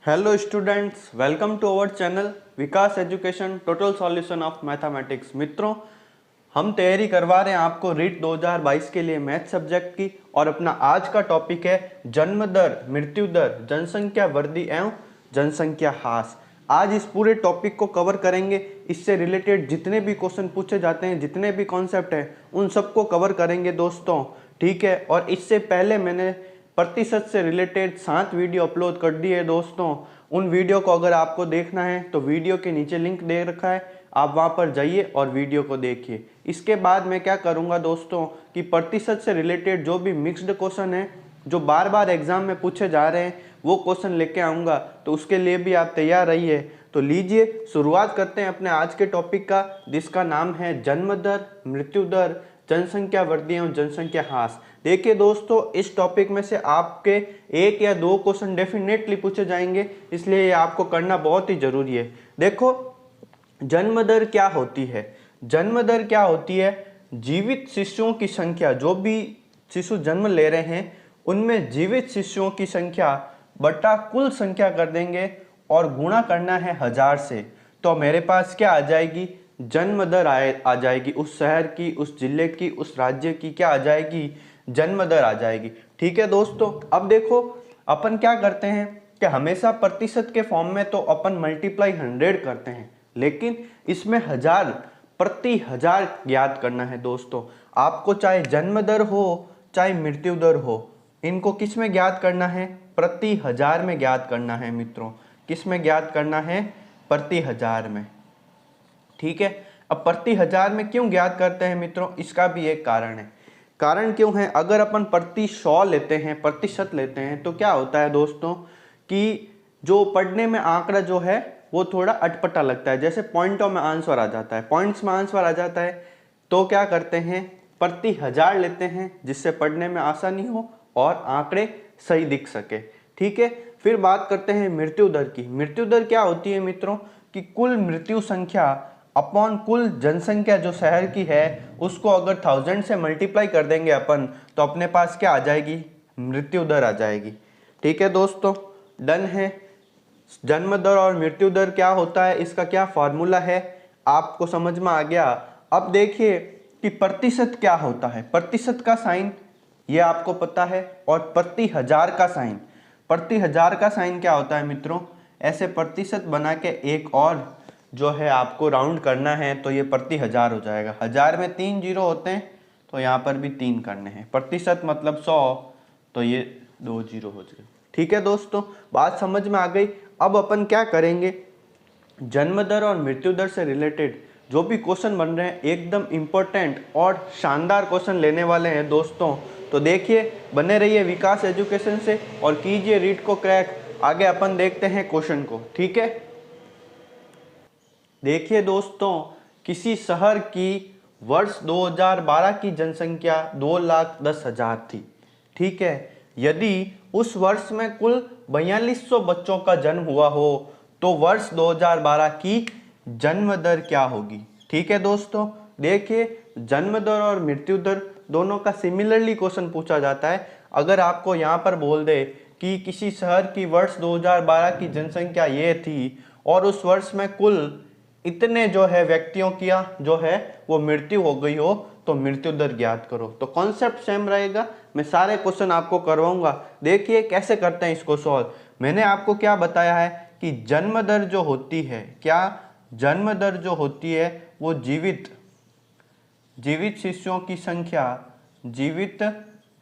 Hello students, welcome to our channel Vikas education total solution of mathematics. मित्रों, हम तैयारी करवा रहे हैं आपको रीट 2022 के लिए मैथ सब्जेक्ट की, और अपना आज का टॉपिक है जन्म दर, मृत्यु दर, जनसंख्या वृद्धि एवं जनसंख्या ह्रास। आज इस पूरे टॉपिक को कवर करेंगे। इससे रिलेटेड जितने भी क्वेश्चन पूछे जाते हैं, जितने भी कॉन्सेप्ट हैं, उन सबको कवर करेंगे दोस्तों, ठीक है। और इससे पहले मैंने प्रतिशत से रिलेटेड 7 वीडियो अपलोड कर दिए है दोस्तों। उन वीडियो को अगर आपको देखना है तो वीडियो के नीचे लिंक दे रखा है, आप वहां पर जाइए और वीडियो को देखिए। इसके बाद मैं क्या करूंगा दोस्तों कि प्रतिशत से रिलेटेड जो भी मिक्स्ड क्वेश्चन है, जो बार बार एग्जाम में पूछे जा रहे हैं, वो क्वेश्चन लेके आऊँगा, तो उसके लिए भी आप तैयार रहिए। तो लीजिए शुरुआत करते हैं अपने आज के टॉपिक का, जिसका नाम है जन्म दर, मृत्यु दर, जनसंख्या वृद्धि एवं जनसंख्या ह्रास। देखिए दोस्तों, इस टॉपिक में से आपके 1 या 2 क्वेश्चन डेफिनेटली पूछे जाएंगे, इसलिए ये आपको करना बहुत ही जरूरी है। देखो, जन्म दर क्या होती है? जन्म दर क्या होती है? जीवित शिशुओं की संख्या, जो भी शिशु जन्म ले रहे हैं उनमें जीवित शिशुओं की संख्या बटा कुल संख्या कर देंगे और गुणा करना है 1000 से। तो मेरे पास क्या आ जाएगी? जन्म दर आ जाएगी। उस शहर की, उस जिले की, उस राज्य की क्या आ जाएगी? जन्म दर आ जाएगी। ठीक है दोस्तों, अब देखो अपन क्या करते हैं कि हमेशा प्रतिशत के फॉर्म में तो अपन मल्टीप्लाई 100 करते हैं, लेकिन इसमें 1000 प्रति 1000 ज्ञात करना है दोस्तों। आपको चाहे जन्म दर हो चाहे मृत्यु दर हो, इनको किस में ज्ञात करना है? प्रति 1000 में ज्ञात करना है मित्रों। किस में ज्ञात करना है? प्रति 1000 में। ठीक है, अब प्रति 1000 में क्यों ज्ञात करते हैं मित्रों? इसका भी एक कारण है। कारण क्यों है? अगर अपन प्रति 100 लेते हैं, प्रतिशत लेते हैं, तो क्या होता है दोस्तों कि जो पढ़ने में आंकड़ा जो है वो थोड़ा अटपटा लगता है। जैसे पॉइंटों में आंसर आ जाता है, पॉइंट्स में आंसर आ जाता है, तो क्या करते हैं? प्रति 1000 लेते हैं, जिससे पढ़ने में आसानी हो और आंकड़े सही दिख सके। ठीक है, फिर बात करते हैं मृत्यु दर की। मृत्यु दर क्या होती है मित्रों कि कुल मृत्यु संख्या अपॉन कुल जनसंख्या जो शहर की है, उसको अगर 1000 से मल्टीप्लाई कर देंगे अपन, तो अपने पास क्या आ जाएगी? मृत्यु दर आ जाएगी। ठीक है दोस्तों, डन है। जन्म दर और मृत्यु दर क्या होता है, इसका क्या फॉर्मूला है, आपको समझ में आ गया। अब देखिए कि प्रतिशत क्या होता है। प्रतिशत का साइन ये आपको पता है, और प्रति 1000 का साइन, प्रति 1000 का साइन क्या होता है मित्रों? ऐसे प्रतिशत बना के एक और जो है आपको राउंड करना है, तो ये प्रति 1000 हो जाएगा। 1000 में 3 जीरो होते हैं, तो यहाँ पर भी 3 करने हैं। प्रतिशत मतलब 100, तो ये 2 जीरो हो जाएगा। ठीक है दोस्तों, बात समझ में आ गई। अब अपन क्या करेंगे, जन्म दर और मृत्यु दर से रिलेटेड जो भी क्वेश्चन बन रहे हैं, एकदम इंपॉर्टेंट और शानदार क्वेश्चन लेने वाले हैं दोस्तों। तो देखिए, बने रहिए विकास एजुकेशन से और कीजिए रीट को क्रैक। आगे अपन देखते हैं क्वेश्चन को। ठीक है, देखिए दोस्तों, किसी शहर की वर्ष 2012 की जनसंख्या 2,10,000 थी। ठीक है, यदि उस वर्ष में कुल 4200 बच्चों का जन्म हुआ हो, तो वर्ष 2012 की जन्म दर क्या होगी? ठीक है दोस्तों, देखिए जन्म दर और मृत्यु दर दोनों का सिमिलरली क्वेश्चन पूछा जाता है। अगर आपको यहाँ पर बोल दे कि किसी शहर की वर्ष 2012 की जनसंख्या ये थी और उस वर्ष में कुल इतने जो है व्यक्तियों की जो है वो मृत्यु हो गई हो, तो मृत्यु दर ज्ञात करो। तो कॉन्सेप्ट सेम रहेगा, मैं सारे क्वेश्चन आपको करवाऊंगा। देखिए कैसे करते हैं इसको सॉल्व। मैंने आपको क्या बताया है कि जन्म दर जो होती है, क्या जन्म दर जो होती है वो जीवित शिशुओं की संख्या, जीवित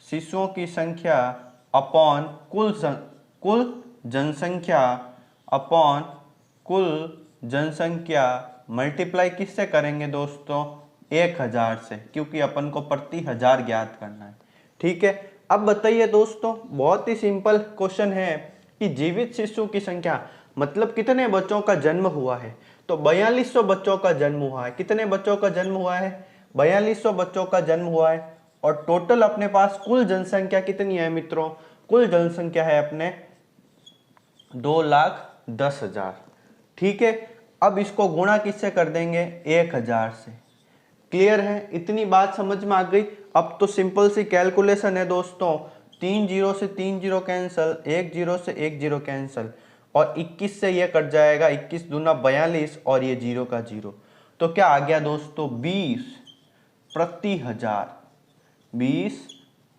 शिशुओं की संख्या अपॉन कुल जनसंख्या अपॉन कुल जनसंख्या मल्टीप्लाई किससे करेंगे दोस्तों? 1000 से, क्योंकि अपन को प्रति 1000 ज्ञात करना है। ठीक है, अब बताइए दोस्तों, बहुत ही सिंपल क्वेश्चन है कि जीवित शिशु की संख्या मतलब कितने बच्चों का जन्म हुआ है। तो 4200 बच्चों का जन्म हुआ है। कितने बच्चों का जन्म हुआ है? 4200 बच्चों का जन्म हुआ है। और टोटल अपने पास कुल जनसंख्या कितनी है मित्रों? कुल जनसंख्या है अपने 2,10,000। ठीक है, अब इसको गुणा किससे कर देंगे? 1000 से। क्लियर है? इतनी बात समझ में आ गई। अब तो सिंपल सी कैलकुलेशन है दोस्तों। 3 जीरो से 3 जीरो कैंसल, 1 जीरो से 1 जीरो कैंसल, और 21 से ये कट जाएगा, 21 दूना 42 और ये 0 का 0। तो क्या आ गया दोस्तों 20 प्रति हजार। 20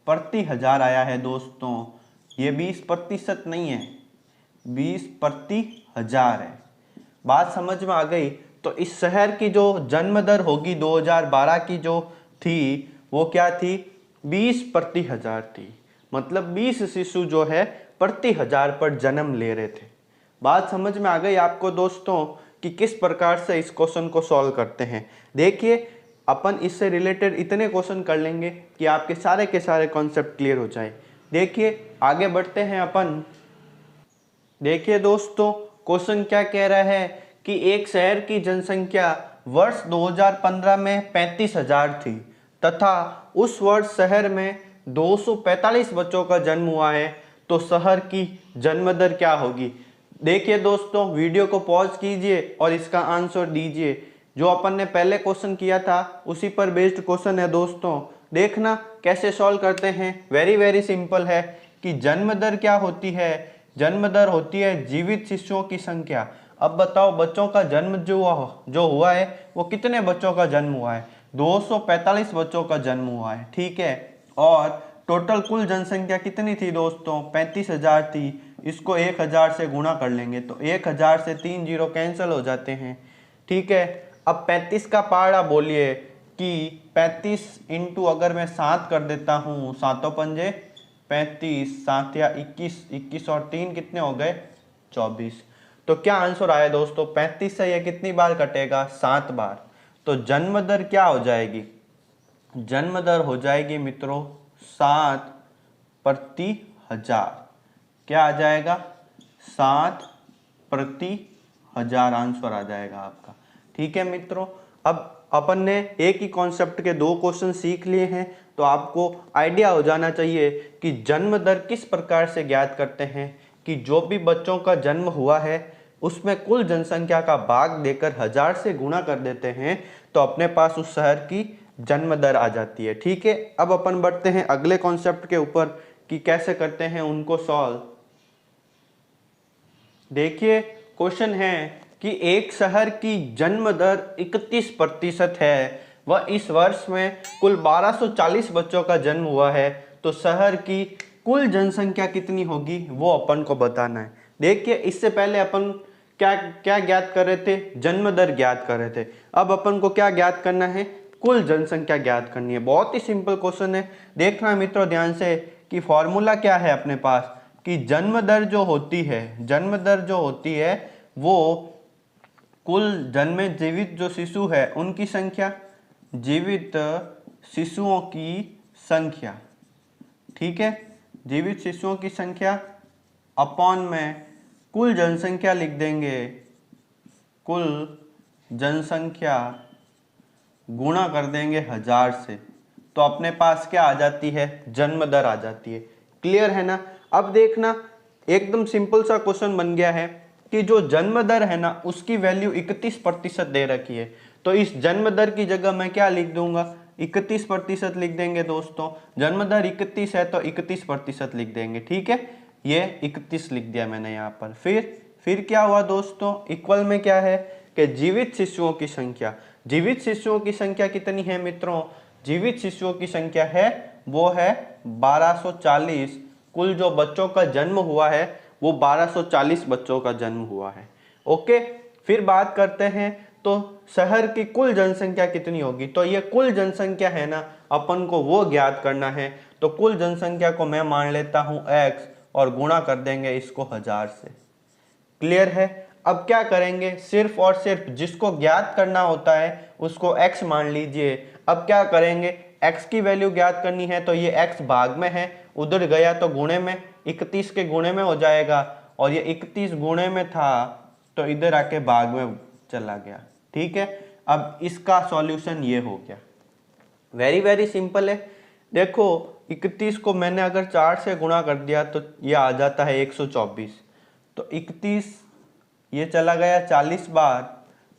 प्रति हजार आया है दोस्तों, ये 20% नहीं है, 20 प्रति हजार है। बात समझ में आ गई। तो इस शहर की जो जन्म दर होगी 2012 की जो थी वो क्या थी, 20 प्रति हजार थी। मतलब 20 शिशु जो है प्रति हजार पर जन्म ले रहे थे। बात समझ में आ गई आपको दोस्तों कि किस प्रकार से इस क्वेश्चन को सॉल्व करते हैं। देखिए अपन इससे रिलेटेड इतने क्वेश्चन कर लेंगे कि आपके सारे के सारे कॉन्सेप्ट क्लियर हो जाए। देखिए आगे बढ़ते हैं अपन। देखिए दोस्तों क्वेश्चन क्या कह रहा है कि एक शहर की जनसंख्या वर्ष 2015 में 35,000 थी तथा उस वर्ष शहर में 245 बच्चों का जन्म हुआ है, तो शहर की जन्म दर क्या होगी। देखिए दोस्तों वीडियो को पॉज कीजिए और इसका आंसर दीजिए। जो अपन ने पहले क्वेश्चन किया था उसी पर बेस्ड क्वेश्चन है दोस्तों। देखना कैसे सॉल्व करते हैं। वेरी सिंपल है कि जन्म दर क्या होती है। जन्म दर होती है जीवित शिशुओं की संख्या। अब बताओ बच्चों का जन्म जो हुआ है वो कितने बच्चों का जन्म हुआ है, 245 बच्चों का जन्म हुआ है, ठीक है। और टोटल कुल जनसंख्या कितनी थी दोस्तों, 35,000 थी। इसको 1000 से गुणा कर लेंगे तो 1000 से 3 जीरो कैंसिल हो जाते हैं, ठीक है। अब 35 का पारा बोलिए कि 35 इंटू अगर मैं 7 कर देता हूँ, 7 पंजे 35, 7 या 21, 21 और 3 कितने हो गए 24। तो क्या आंसर आया दोस्तों, 35 से यह कितनी बार कटेगा, 7 बार। तो जन्म दर क्या हो जाएगी, जन्म दर हो जाएगी मित्रों 7 प्रति हजार। क्या आ जाएगा 7 प्रति हजार आंसर आ जाएगा आपका, ठीक है मित्रों। अब अपन ने एक ही कॉन्सेप्ट के 2 क्वेश्चन सीख लिए हैं, तो आपको आइडिया हो जाना चाहिए कि जन्म दर किस प्रकार से ज्ञात करते हैं कि जो भी बच्चों का जन्म हुआ है उसमें कुल जनसंख्या का भाग देकर 1000 से गुणा कर देते हैं, तो अपने पास उस शहर की जन्म दर आ जाती है, ठीक है। अब अपन बढ़ते हैं अगले कॉन्सेप्ट के ऊपर कि कैसे करते हैं उनको सॉल्व। देखिए क्वेश्चन है कि एक शहर की जन्म दर 31% है, वह इस वर्ष में कुल 1240 बच्चों का जन्म हुआ है, तो शहर की कुल जनसंख्या कितनी होगी वो अपन को बताना है। देखिए इससे पहले अपन क्या क्या ज्ञात कर रहे थे, जन्म दर ज्ञात कर रहे थे। अब अपन को क्या ज्ञात करना है, कुल जनसंख्या ज्ञात करनी है। बहुत ही सिंपल क्वेश्चन है। देखना मित्रों ध्यान से कि फॉर्मूला क्या है अपने पास कि जन्म दर जो होती है, जन्म दर जो होती है वो कुल जन्मे जीवित जो शिशु है उनकी संख्या, जीवित शिशुओं की संख्या, ठीक है, जीवित शिशुओं की संख्या अपॉन में कुल जनसंख्या लिख देंगे, कुल जनसंख्या गुणा कर देंगे 1000 से, तो अपने पास क्या आ जाती है, जन्म दर आ जाती है। क्लियर है ना। अब देखना एकदम सिंपल सा क्वेश्चन बन गया है कि जो जन्म दर है ना उसकी वैल्यू 31% दे रखी है, तो इस जन्म दर की जगह मैं क्या लिख दूंगा, 31% लिख देंगे दोस्तों। जन्म दर 31 है तो 31% लिख देंगे, ठीक है। ये 31 लिख दिया मैंने यहाँ पर। फिर क्या हुआ दोस्तों, इक्वल में क्या है कि जीवित शिशुओं की संख्या, जीवित शिशुओं की संख्या कितनी है मित्रों, जीवित शिशुओं की संख्या है वो है 1240। कुल जो बच्चों का जन्म हुआ है वो 1240 बच्चों का जन्म हुआ है, ओके। फिर बात करते हैं तो शहर की कुल जनसंख्या कितनी होगी, तो ये कुल जनसंख्या है ना अपन को वो ज्ञात करना है। तो कुल जनसंख्या को मैं मान लेता हूं x और गुणा कर देंगे इसको 1000 से। क्लियर है। अब क्या करेंगे, सिर्फ और सिर्फ जिसको ज्ञात करना होता है उसको x मान लीजिए। अब क्या करेंगे, x की वैल्यू ज्ञात करनी है तो ये x भाग में है, उधर गया तो गुणे में, 31 के गुणे में हो जाएगा, और ये 31 गुणे में था तो इधर आके भाग में चला गया, ठीक है। अब इसका सॉल्यूशन ये हो गया। वेरी सिंपल है। देखो 31 को मैंने अगर 4 से गुणा कर दिया तो ये आ जाता है 124। तो 31 ये चला गया 40 बार,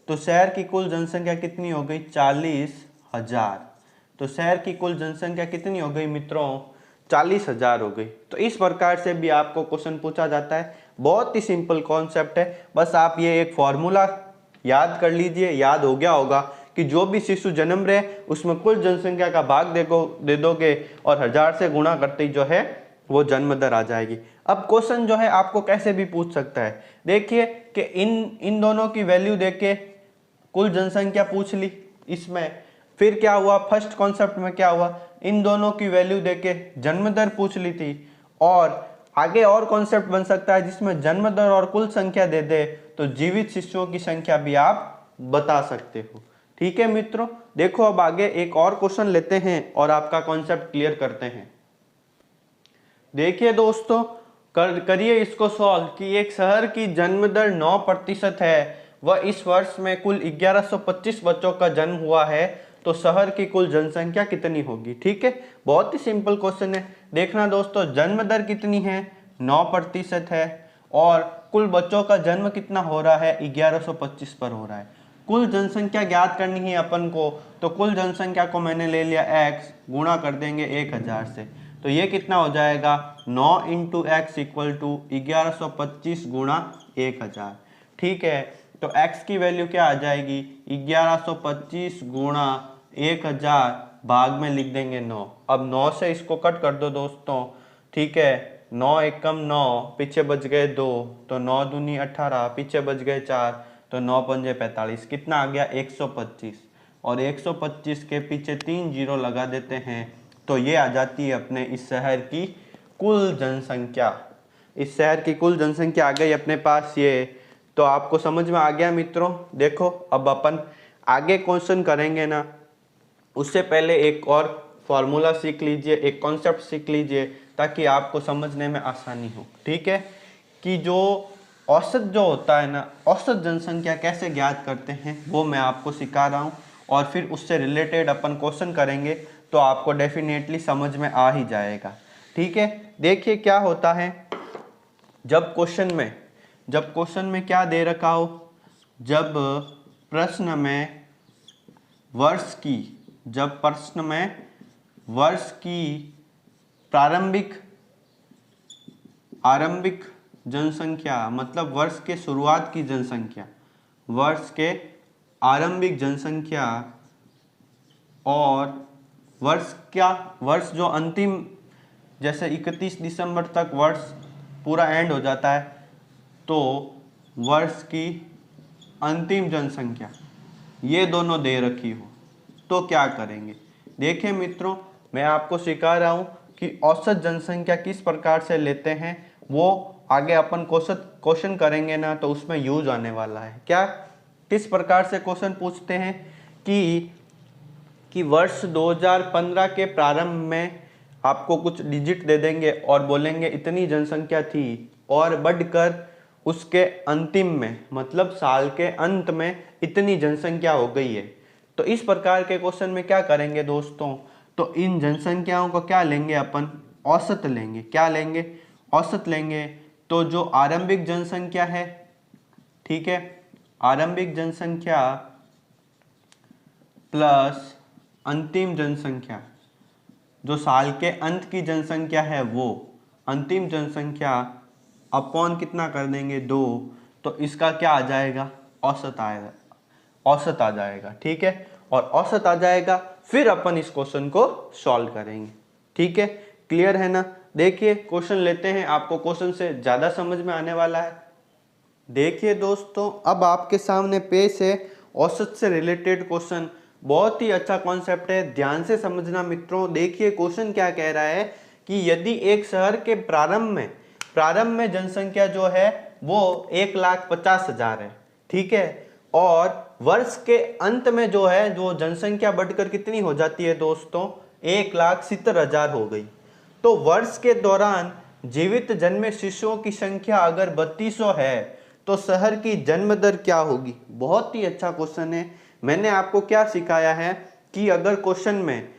तो शहर की कुल जनसंख्या कितनी हो गई, 40,000। तो शहर की कुल जनसंख्या कितनी हो गई मित्रों, 40,000 हो गई। तो इस प्रकार से भी आपको क्वेश्चन पूछा जाता है। बहुत ही सिंपल कॉन्सेप्ट है, बस आप ये एक फॉर्मूला याद कर लीजिए, याद हो गया होगा कि जो भी शिशु जन्म रहे उसमें कुल जनसंख्या का भाग दे दोगे और 1000 से गुणा करते ही जो है वो जन्म दर आ जाएगी। अब क्वेश्चन जो है आपको कैसे भी पूछ सकता है, देखिए कि इन दोनों की वैल्यू देके कुल जनसंख्या पूछ ली इसमें, फिर क्या हुआ फर्स्ट कॉन्सेप्ट में क्या हुआ, इन दोनों की वैल्यू देके जन्म दर पूछ ली थी, और आगे और कॉन्सेप्ट बन सकता है जिसमें जन्म दर और कुल संख्या दे दे तो जीवित शिशुओं की संख्या भी आप बता सकते हो। ठीक है मित्रों, देखो अब आगे एक और क्वेश्चन लेते हैं और आपका कॉन्सेप्ट क्लियर करते हैं। देखिए दोस्तों, करिए इसको सॉल्व कि एक शहर की जन्म दर 9% है, वह इस वर्ष में कुल 1125 बच्चों का जन्म हुआ है, तो शहर की कुल जनसंख्या कितनी होगी। ठीक है, बहुत ही सिंपल क्वेश्चन है। देखना दोस्तों, जन्म दर कितनी है, 9% है, और कुल बच्चों का जन्म कितना हो रहा है, 1125 पर हो रहा है। कुल जनसंख्या ज्ञात करनी है अपन को, तो कुल जनसंख्या को मैंने ले लिया x, गुणा कर देंगे 1000 से, तो ये कितना हो जाएगा 9 × x = 1125 गुणा 1000। ठीक है, तो x की वैल्यू क्या आ जाएगी, 1125 गुणा 1000 भाग में लिख देंगे 9। अब 9 से इसको कट कर दो दोस्तों। ठीक है, 9 एकम 9, पीछे बच गए 2, तो 9 दूनी 18, पीछे बच गए 4, तो 9 पंजे 45, कितना आ गया 125, और 125 के पीछे 3 जीरो लगा देते हैं, तो ये आ जाती है अपने इस शहर की कुल जनसंख्या। इस शहर की कुल जनसंख्या आ गई अपने पास ये, तो आपको समझ में आ गया मित्रों। देखो अब अपन आगे क्वेश्चन करेंगे ना, उससे पहले एक और फॉर्मूला सीख लीजिए, एक कॉन्सेप्ट सीख लीजिए ताकि आपको समझने में आसानी हो। ठीक है, कि जो औसत जो होता है ना, औसत जनसंख्या कैसे ज्ञात करते हैं वो मैं आपको सिखा रहा हूँ, और फिर उससे रिलेटेड अपन क्वेश्चन करेंगे तो आपको डेफिनेटली समझ में आ ही जाएगा। ठीक है, देखिए क्या होता है जब क्वेश्चन में क्या दे रखा हो, जब प्रश्न में वर्ष की आरंभिक जनसंख्या, मतलब वर्ष के शुरुआत की जनसंख्या, वर्ष के आरंभिक जनसंख्या, और वर्ष जो अंतिम, जैसे 31 दिसंबर तक वर्ष पूरा एंड हो जाता है, तो वर्ष की अंतिम जनसंख्या, ये दोनों दे रखी हो, तो क्या करेंगे। देखिए मित्रों, मैं आपको सिखा रहा हूँ कि औसत जनसंख्या किस प्रकार से लेते हैं, वो आगे अपन क्वेश्चन करेंगे ना, तो उसमें यूज आने वाला है। क्या, किस प्रकार से क्वेश्चन पूछते हैं कि वर्ष 2015 के प्रारंभ में आपको कुछ डिजिट दे देंगे और बोलेंगे इतनी जनसंख्या थी, और बढ़कर उसके अंतिम में, मतलब साल के अंत में इतनी जनसंख्या हो गई है। तो इस प्रकार के क्वेश्चन में क्या करेंगे दोस्तों, तो इन जनसंख्याओं को क्या लेंगे अपन, औसत लेंगे। क्या लेंगे, औसत लेंगे। तो जो आरंभिक जनसंख्या है, ठीक है, आरंभिक जनसंख्या प्लस अंतिम जनसंख्या, जो साल के अंत की जनसंख्या है वो, अंतिम जनसंख्या अपॉन कितना कर देंगे 2, तो इसका क्या आ जाएगा, औसत आ जाएगा। ठीक है, और औसत आ जाएगा, फिर अपन इस क्वेश्चन को सॉल्व करेंगे। ठीक है, क्लियर है ना। देखिए क्वेश्चन लेते हैं, आपको क्वेश्चन से ज़्यादा समझ में आने वाला है। देखिए दोस्तों, अब आपके सामने पेश है औसत से रिलेटेड क्वेश्चन। बहुत ही अच्छा कॉन्सेप्ट है, ध्यान से समझना मित्रों। देखिए क्वेश्चन क्या कह रहा है कि यदि एक शहर के प्रारंभ में जनसंख्या जो है वो 1,50,000 है, ठीक है, और वर्ष के अंत में जो है जो जनसंख्या बढ़कर कितनी हो जाती है दोस्तों, 1,70,000 हो गई। तो वर्ष के दौरान जीवित जन्मे शिशुओं की संख्या अगर 3200 है तो शहर की जन्म दर क्या होगी। बहुत ही अच्छा क्वेश्चन है। मैंने आपको क्या सिखाया है कि अगर क्वेश्चन में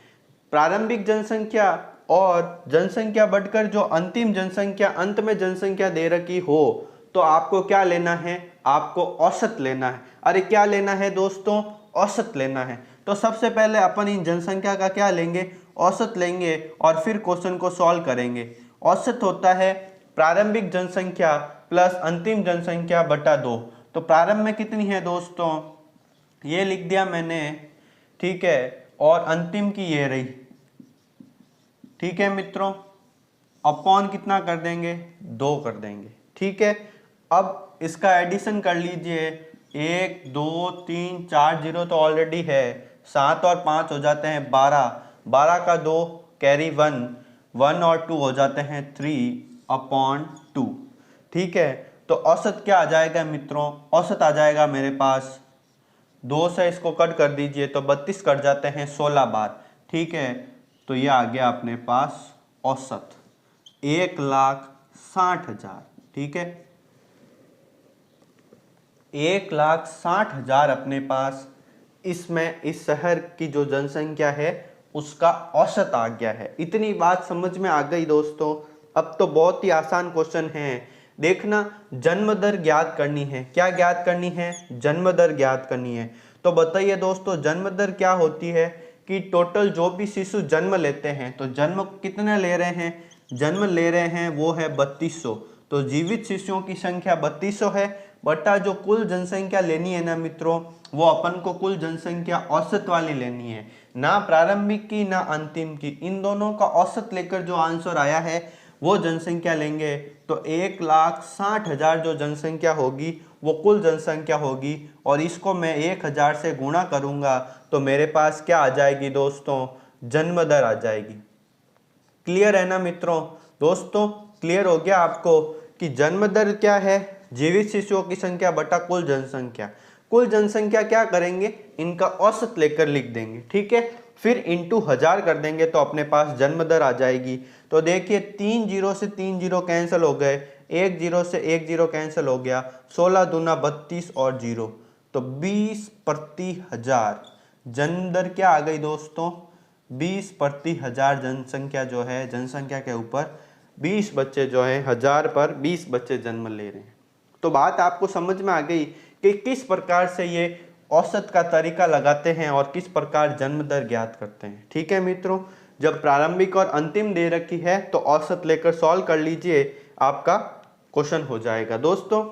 प्रारंभिक जनसंख्या और जनसंख्या बढ़कर जो अंतिम जनसंख्या, अंत में जनसंख्या दे रखी हो, तो आपको क्या लेना है, आपको औसत लेना है। अरे क्या लेना है दोस्तों, औसत लेना है। तो सबसे पहले अपन इन जनसंख्या का क्या लेंगे, औसत लेंगे, और फिर क्वेश्चन को सॉल्व करेंगे। औसत होता है प्रारंभिक जनसंख्या प्लस अंतिम जनसंख्या बटा 2। तो प्रारंभ में कितनी है दोस्तों, ये लिख दिया मैंने, ठीक है, और अंतिम की ये रही, ठीक है मित्रों, अपॉन कितना कर देंगे, 2 कर देंगे, ठीक है। अब इसका एडिशन कर लीजिए, 1 2 3 4 0 तो ऑलरेडी है, 7 और 5 हो जाते हैं 12, 12 का 2 कैरी 1, 1 और 2 हो जाते हैं 3/2, ठीक है। तो औसत क्या आ जाएगा मित्रों, औसत आ जाएगा मेरे पास, 2 से इसको कट कर दीजिए तो 32 कट जाते हैं 16 बार, ठीक है। तो ये आ गया अपने पास औसत 1,60,000, ठीक है, 1,60,000 अपने पास इसमें इस शहर की जो जनसंख्या है उसका औसत आ गया है। इतनी बात समझ में आ गई दोस्तों। अब तो बहुत ही आसान क्वेश्चन है, देखना, जन्म दर ज्ञात करनी है। क्या ज्ञात करनी है, जन्म दर ज्ञात करनी है। तो बताइए दोस्तों, जन्म दर क्या होती है कि टोटल जो भी शिशु जन्म लेते हैं, तो जन्म कितने ले रहे हैं, जन्म ले रहे हैं वो है 3200, तो जीवित शिशुओं की संख्या 3200 है, बटा जो कुल जनसंख्या लेनी है ना मित्रों, वो अपन को कुल जनसंख्या औसत वाली लेनी है, ना प्रारंभिक की ना अंतिम की, इन दोनों का औसत लेकर जो आंसर आया है वो जनसंख्या लेंगे। तो 1,60,000 जो जनसंख्या होगी वो कुल जनसंख्या होगी, और इसको मैं 1000 से गुणा करूंगा तो मेरे पास क्या आ जाएगी दोस्तों, जन्म दर आ जाएगी। क्लियर है ना मित्रों, दोस्तों क्लियर हो गया आपको कि जन्म दर क्या है, जीवित शिशुओं की संख्या बटा कुल जनसंख्या। कुल जनसंख्या क्या करेंगे, इनका औसत लेकर लिख देंगे, ठीक है, फिर इंटू 1000 कर देंगे तो अपने पास जन्म दर आ जाएगी। तो देखिए 3 0 से 3 0 कैंसिल हो गए, 1 0 से 1 0 कैंसिल हो गया, 16 दूना 32 और 0, तो 20 प्रति 1000 जन्म दर क्या आ गई दोस्तों, 20 प्रति 1000 जनसंख्या जो है, जनसंख्या के ऊपर 20 बच्चे जो है, 1000 पर 20 बच्चे जन्म ले रहे हैं। तो बात आपको समझ में आ गई कि किस प्रकार से ये औसत का तरीका लगाते हैं और किस प्रकार जन्म दर ज्ञात करते हैं, ठीक है मित्रों। जब प्रारंभिक और अंतिम दे रखी है तो औसत लेकर सॉल्व कर लीजिए, आपका क्वेश्चन हो जाएगा। दोस्तों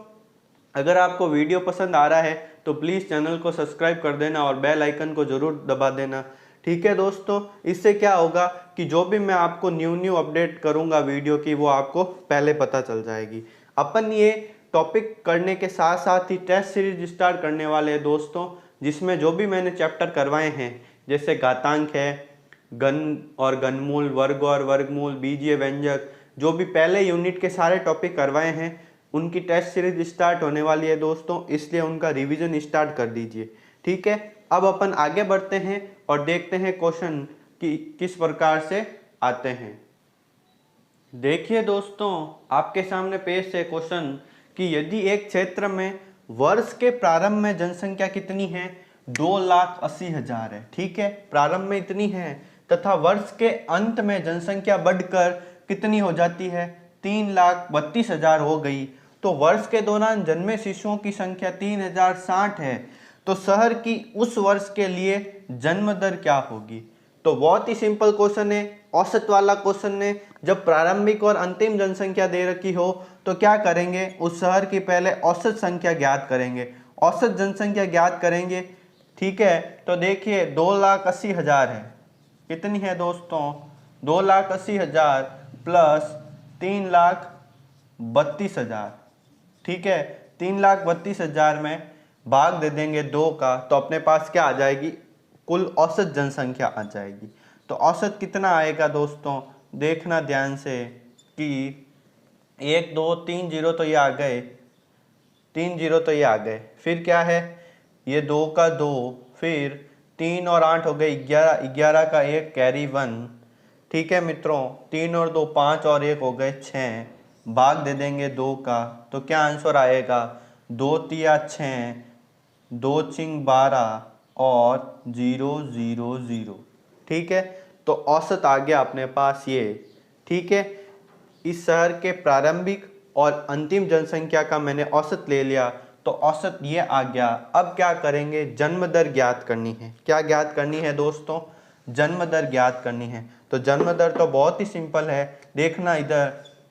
अगर आपको वीडियो पसंद आ रहा है तो प्लीज़ चैनल को सब्सक्राइब कर देना और बेल आइकन को ज़रूर दबा देना, ठीक है दोस्तों। इससे क्या होगा कि जो भी मैं आपको न्यू अपडेट करूंगा वीडियो की, वो आपको पहले पता चल जाएगी। अपन ये टॉपिक करने के साथ साथ ही टेस्ट सीरीज स्टार्ट करने वाले हैं दोस्तों, जिसमें जो भी मैंने चैप्टर करवाए हैं, जैसे घातांक है, घन और घनमूल, वर्ग और वर्गमूल, बीजीय व्यंजक, जो भी पहले यूनिट के सारे टॉपिक करवाए हैं, उनकी टेस्ट सीरीज स्टार्ट होने वाली है दोस्तों, इसलिए उनका रिवीजन स्टार्ट कर दीजिए, ठीक है। अब अपन आगे बढ़ते हैं और देखते हैं क्वेश्चन कि किस प्रकार से आते हैं। देखिए दोस्तों, आपके सामने पेश है क्वेश्चन कि यदि एक क्षेत्र में वर्ष के प्रारंभ में जनसंख्या कितनी है, 2,80,000 है, ठीक है, प्रारंभ में इतनी है, तथा वर्ष के अंत में जनसंख्या बढ़कर कितनी हो जाती है, 3,32,000 हो गई, तो वर्ष के दौरान जन्मे शिशुओं की संख्या 3,060 है, तो शहर की उस वर्ष के लिए जन्म दर क्या होगी। तो बहुत ही सिंपल क्वेश्चन है, औसत वाला क्वेश्चन है। जब प्रारंभिक और अंतिम जनसंख्या दे रखी हो तो क्या करेंगे, उस शहर की पहले औसत संख्या ज्ञात करेंगे, औसत जनसंख्या ज्ञात करेंगे, ठीक है। तो देखिए 2,80,000 है, कितनी है दोस्तों, 2,80,000 प्लस 3,32,000, ठीक है, 3,32,000 में भाग दे देंगे 2 का, तो अपने पास क्या आ जाएगी, कुल औसत जनसंख्या आ जाएगी। तो औसत कितना आएगा दोस्तों, देखना ध्यान से कि 1 2 3 0 तो ये आ गए, 3 0 तो ये आ गए, फिर क्या है, ये 2 का 2, फिर 3 और 8 हो गए 11, 11 का 1 कैरी 1, ठीक है मित्रों, 3 और 2 5 और 1 हो गए 6, भाग दे देंगे 2 का, तो क्या आंसर आएगा, 2 तिया 6, 2 चिंग 12 और 0 0 0, ठीक है। तो औसत आ गया अपने पास ये, ठीक है। इस शहर के प्रारंभिक और अंतिम जनसंख्या का मैंने औसत ले लिया, तो औसत ये आ गया। अब क्या करेंगे, जन्म दर ज्ञात करनी है। क्या ज्ञात करनी है दोस्तों, जन्म दर ज्ञात करनी है। तो जन्म दर तो बहुत ही सिंपल है, देखना इधर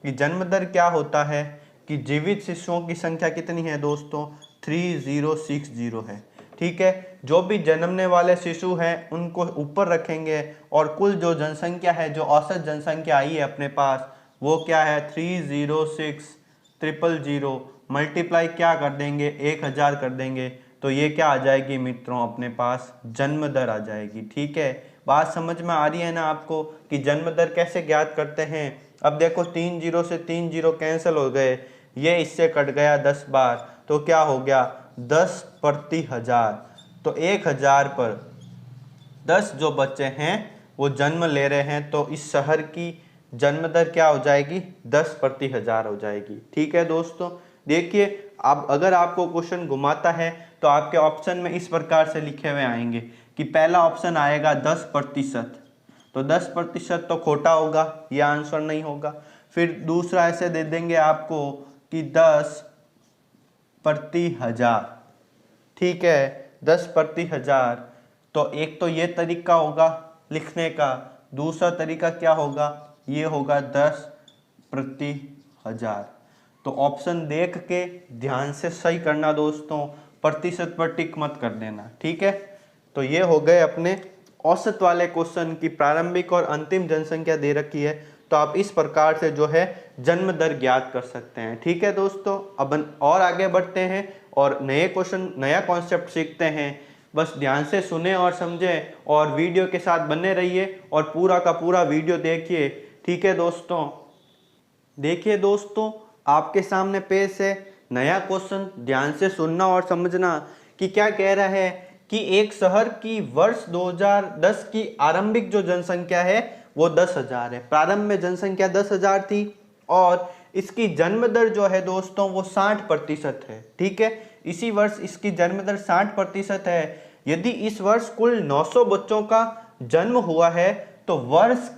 कि जन्म दर क्या होता है, कि जीवित शिशुओं की संख्या कितनी है दोस्तों, 3060 है। ठीक है, जो भी जन्मने वाले शिशु हैं उनको ऊपर रखेंगे और कुल जो जनसंख्या है, जो औसत जनसंख्या आई है अपने पास, वो क्या है 306000 मल्टीप्लाई क्या कर देंगे 1000 कर देंगे, तो ये क्या आ जाएगी मित्रों अपने पास जन्म दर आ जाएगी। ठीक है, बात समझ में आ रही है ना आपको कि जन्म दर कैसे ज्ञात करते हैं। अब देखो 3 जीरो से 3 जीरो कैंसिल हो गए, ये इससे कट गया 10 बार, तो क्या हो गया 10 प्रति हजार। तो 1000 पर 10 जो बच्चे हैं वो जन्म ले रहे हैं, तो इस शहर की जन्म दर क्या हो जाएगी 10 प्रति हजार हो जाएगी। ठीक है दोस्तों, देखिए अब अगर आपको क्वेश्चन घुमाता है तो आपके ऑप्शन में इस प्रकार से लिखे हुए आएंगे कि पहला ऑप्शन आएगा 10%, तो 10% तो खोटा होगा, यह आंसर नहीं होगा। फिर दूसरा ऐसे दे देंगे आपको कि 10 प्रति हजार। ठीक है, 10 प्रति हजार, तो एक तो ये तरीका होगा लिखने का, दूसरा तरीका क्या होगा, ये होगा 10 प्रति हजार। तो ऑप्शन देख के ध्यान से सही करना दोस्तों, प्रतिशत पर टिक मत कर देना। ठीक है, तो ये हो गए अपने औसत वाले क्वेश्चन की प्रारंभिक और अंतिम जनसंख्या दे रखी है, तो आप इस प्रकार से जो है जन्म दर ज्ञात कर सकते हैं। ठीक है दोस्तों, अब और आगे बढ़ते हैं और नए क्वेश्चन, नया कॉन्सेप्ट सीखते हैं। बस ध्यान से सुने और समझें और वीडियो के साथ बने रहिए और पूरा का पूरा वीडियो देखिए। ठीक है दोस्तों, देखिए दोस्तों आपके सामने पेश है नया क्वेश्चन, ध्यान से सुनना और समझना कि क्या कह रहा है कि एक शहर की वर्ष 2010 की आरंभिक जो जनसंख्या है वो 10,000 है। प्रारंभ में जनसंख्या 10,000 थी और इसकी जन्म दर जो है दोस्तों वो 60% है। ठीक है, इसी वर्ष इसकी जन्म दर 60% है। यदि इस वर्ष कुल 900 बच्चों का जन्म हुआ है तो वर्ष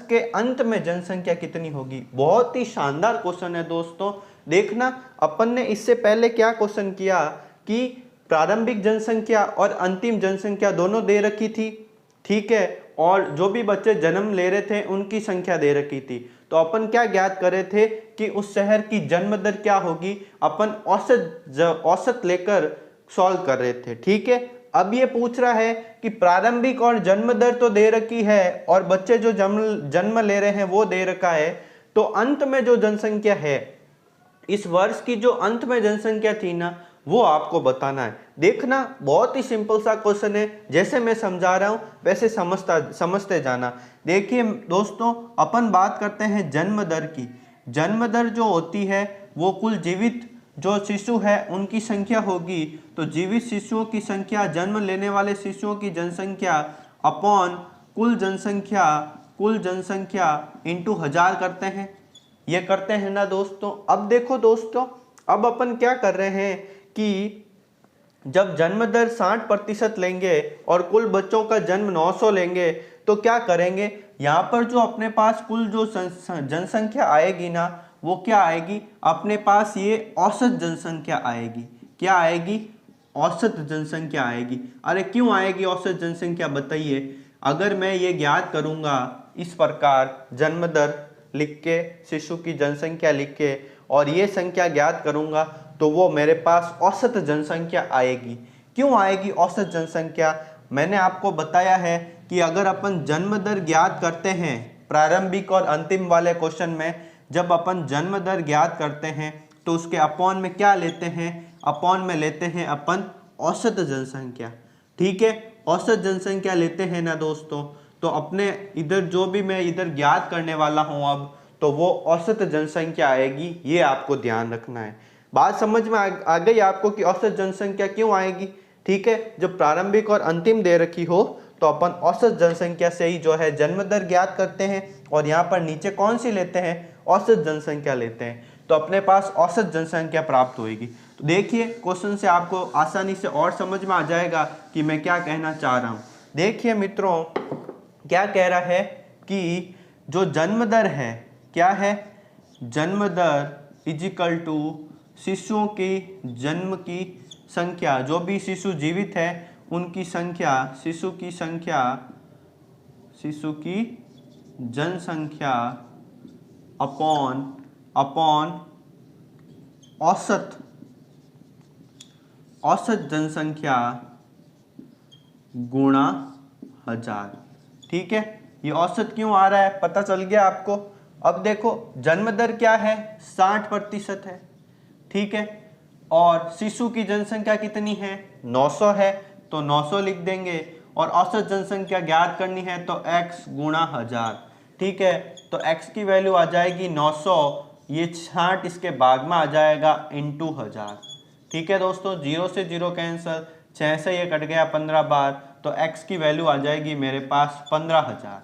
के अंत में जनसंख्या कितनी होगी। बहुत ही शानदार क्वेश्चन है दोस्तों। देखना, अपन ने इससे पहले क्या क्वेश्चन किया कि प्रारंभिक जनसंख्या और अंतिम जनसंख्या दोनों दे रखी थी। ठीक है, और जो भी बच्चे जन्म ले रहे थे उनकी संख्या दे रखी थी। तो अपन क्या ज्ञात कर रहे थे कि उस शहर की जन्म दर क्या होगी, अपन औसत लेकर सॉल्व कर रहे थे। ठीक है, अब ये पूछ रहा है कि प्रारंभिक और जन्म दर तो दे रखी है और बच्चे जो जन्म ले रहे हैं वो दे रखा है, तो अंत में जो जनसंख्या है, इस वर्ष की जो अंत में जनसंख्या थी ना, वो आपको बताना है। देखना, बहुत ही सिंपल सा क्वेश्चन है, जैसे मैं समझा रहा हूं वैसे समझते जाना। देखिए दोस्तों, अपन बात करते हैं जन्म दर की। जन्म दर जो होती है वो कुल जीवित जो शिशु है उनकी संख्या होगी। तो जीवित शिशुओं की संख्या, जन्म लेने वाले शिशुओं की जनसंख्या अपॉन कुल जनसंख्या इंटू 1000 करते हैं। ये करते हैं ना दोस्तों। अब देखो दोस्तों, अब अपन क्या कर रहे हैं कि जब जन्म दर 60% लेंगे और कुल बच्चों का जन्म 900 लेंगे, तो क्या करेंगे, यहाँ पर जो अपने पास कुल जो जनसंख्या आएगी ना, वो क्या आएगी अपने पास, ये औसत जनसंख्या आएगी। क्या आएगी, औसत जनसंख्या आएगी। अरे क्यों आएगी औसत जनसंख्या, बताइए। अगर मैं ये ज्ञात करूँगा इस प्रकार, जन्म दर लिख के, शिशु की जनसंख्या लिख के और ये संख्या ज्ञात करूँगा, तो वो मेरे पास औसत जनसंख्या आएगी। क्यों आएगी औसत जनसंख्या, मैंने आपको बताया है कि अगर अपन जन्म दर ज्ञात करते हैं प्रारंभिक और अंतिम वाले क्वेश्चन में, जब अपन जन्म दर ज्ञात करते हैं तो उसके अपॉन में क्या लेते हैं, अपॉन में लेते हैं अपन औसत जनसंख्या। ठीक है, औसत जनसंख्या लेते हैं ना दोस्तों, तो अपने इधर जो भी मैं इधर ज्ञात करने वाला हूँ अब, तो वो औसत जनसंख्या आएगी। ये आपको ध्यान रखना है। बात समझ में आ गई आपको कि औसत जनसंख्या क्यों आएगी। ठीक है, जब प्रारंभिक और अंतिम दे रखी हो तो अपन औसत जनसंख्या से ही जो है जन्म दर ज्ञात करते हैं और यहाँ पर नीचे कौन सी लेते हैं, औसत जनसंख्या लेते हैं, तो अपने पास औसत जनसंख्या प्राप्त होगी। तो देखिए क्वेश्चन से आपको आसानी से और समझ में आ जाएगा कि मैं क्या कहना चाह रहा हूँ। देखिए मित्रों, क्या कह रहा है कि जो जन्म दर है, क्या है, जन्म दर इजिकल टू शिशुओं की जन्म की संख्या, जो भी शिशु जीवित है उनकी संख्या, शिशु की जनसंख्या अपॉन अपॉन औसत जनसंख्या गुणा 1000। ठीक है, ये औसत क्यों आ रहा है पता चल गया आपको। अब देखो जन्म दर क्या है, 60% है। ठीक है, और शिशु की जनसंख्या कितनी है, 900 है, तो 900 लिख देंगे। और औसत जनसंख्या ज्ञात करनी है तो x गुणा 1000। ठीक है, तो x की वैल्यू आ जाएगी 900, ये 60 इसके भाग में आ जाएगा इंटू 1000। ठीक है दोस्तों, 0 से 0 कैंसिल, 6 से ये कट गया 15 बार, तो x की वैल्यू आ जाएगी मेरे पास 15000।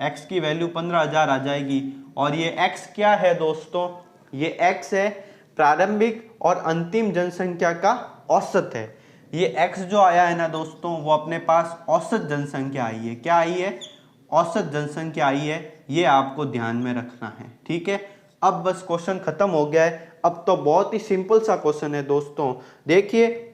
x की वैल्यू 15000 आ जाएगी। और ये x क्या है दोस्तों, ये x है प्रारंभिक और अंतिम जनसंख्या का औसत है। ये x जो आया है ना दोस्तों, वो अपने पास औसत जनसंख्या आई है। क्या आई है, औसत जनसंख्या आई है, ये आपको ध्यान में रखना है। ठीक है, अब बस क्वेश्चन खत्म हो गया है। अब तो बहुत ही सिंपल सा क्वेश्चन है दोस्तों। देखिए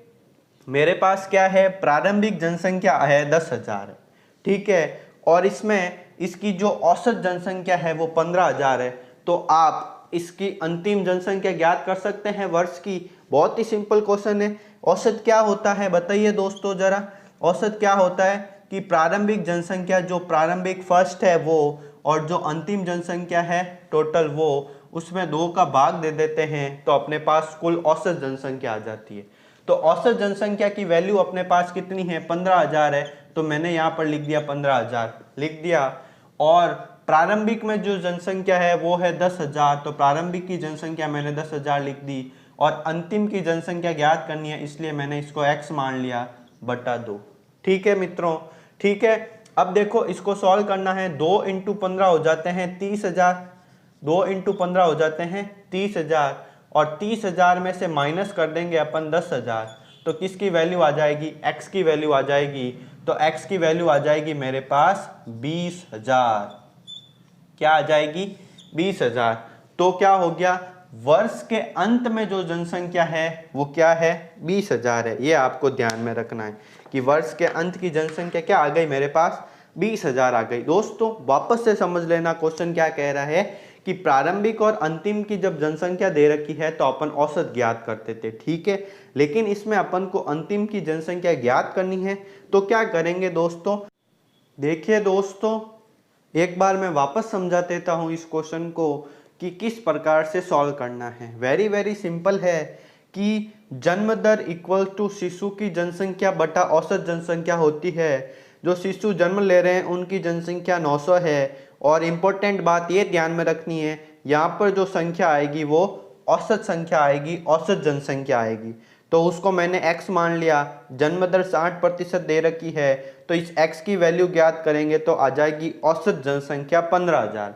मेरे पास क्या है, प्रारंभिक जनसंख्या है 10,000 है। ठीक है, और इसमें इसकी जो औसत जनसंख्या है वो 15,000 है। तो आप इसकी अंतिम जनसंख्या ज्ञात कर सकते हैं वर्ष की। बहुत ही सिंपल क्वेश्चन है। औसत क्या होता है बताइए दोस्तों जरा। औसत क्या होता है कि प्रारंभिक जनसंख्या, जो प्रारंभिक फर्स्ट है वो, और जो अंतिम जनसंख्या है टोटल वो, उसमें 2 का भाग दे देते हैं तो अपने पास कुल औसत जनसंख्या आ जाती है। तो औसत जनसंख्या की वैल्यू अपने पास कितनी है, 15,000 है, तो मैंने यहाँ पर लिख दिया 15,000 लिख दिया। और प्रारंभिक में जो जनसंख्या है वो है 10,000, तो प्रारंभिक की जनसंख्या मैंने 10,000 लिख दी। और अंतिम की जनसंख्या ज्ञात करनी है, इसलिए मैंने इसको x मान लिया बटा 2। ठीक है मित्रों, ठीक है। अब देखो इसको सॉल्व करना है। 2 × 15 हो जाते हैं 30,000, 2 × 15 हो जाते हैं 30,000, और 30,000 में से माइनस कर देंगे अपन 10,000, तो किसकी वैल्यू आ जाएगी, x की वैल्यू आ जाएगी। तो x की वैल्यू आ जाएगी मेरे पास 20,000। क्या आ जाएगी, 20,000। तो क्या हो गया, वर्ष के अंत में जो जनसंख्या है वो क्या है, 20,000 है। ये आपको ध्यान में रखना है कि वर्ष के अंत की जनसंख्या क्या आ गई मेरे पास, 20,000 आ गई। दोस्तों वापस से समझ लेना क्वेश्चन क्या कह रहा है कि प्रारंभिक और अंतिम की जब जनसंख्या दे रखी है तो अपन औसत ज्ञात करते थे। ठीक है, लेकिन इसमें अपन को अंतिम की जनसंख्या ज्ञात करनी है, तो क्या करेंगे दोस्तों। देखिए दोस्तों, एक बार मैं वापस समझा देता हूँ इस क्वेश्चन को कि किस प्रकार से सॉल्व करना है। वेरी सिंपल है कि जन्म दर इक्वल टू शिशु की जनसंख्या बटा औसत जनसंख्या होती है। जो शिशु जन्म ले रहे हैं उनकी जनसंख्या 900 है। और इम्पोर्टेंट बात ये ध्यान में रखनी है, यहाँ पर जो संख्या आएगी वो औसत संख्या आएगी, औसत जनसंख्या आएगी। तो उसको मैंने x मान लिया। जन्म दर 60% दे रखी है, तो इस x की वैल्यू ज्ञात करेंगे तो आ जाएगी औसत जनसंख्या 15,000।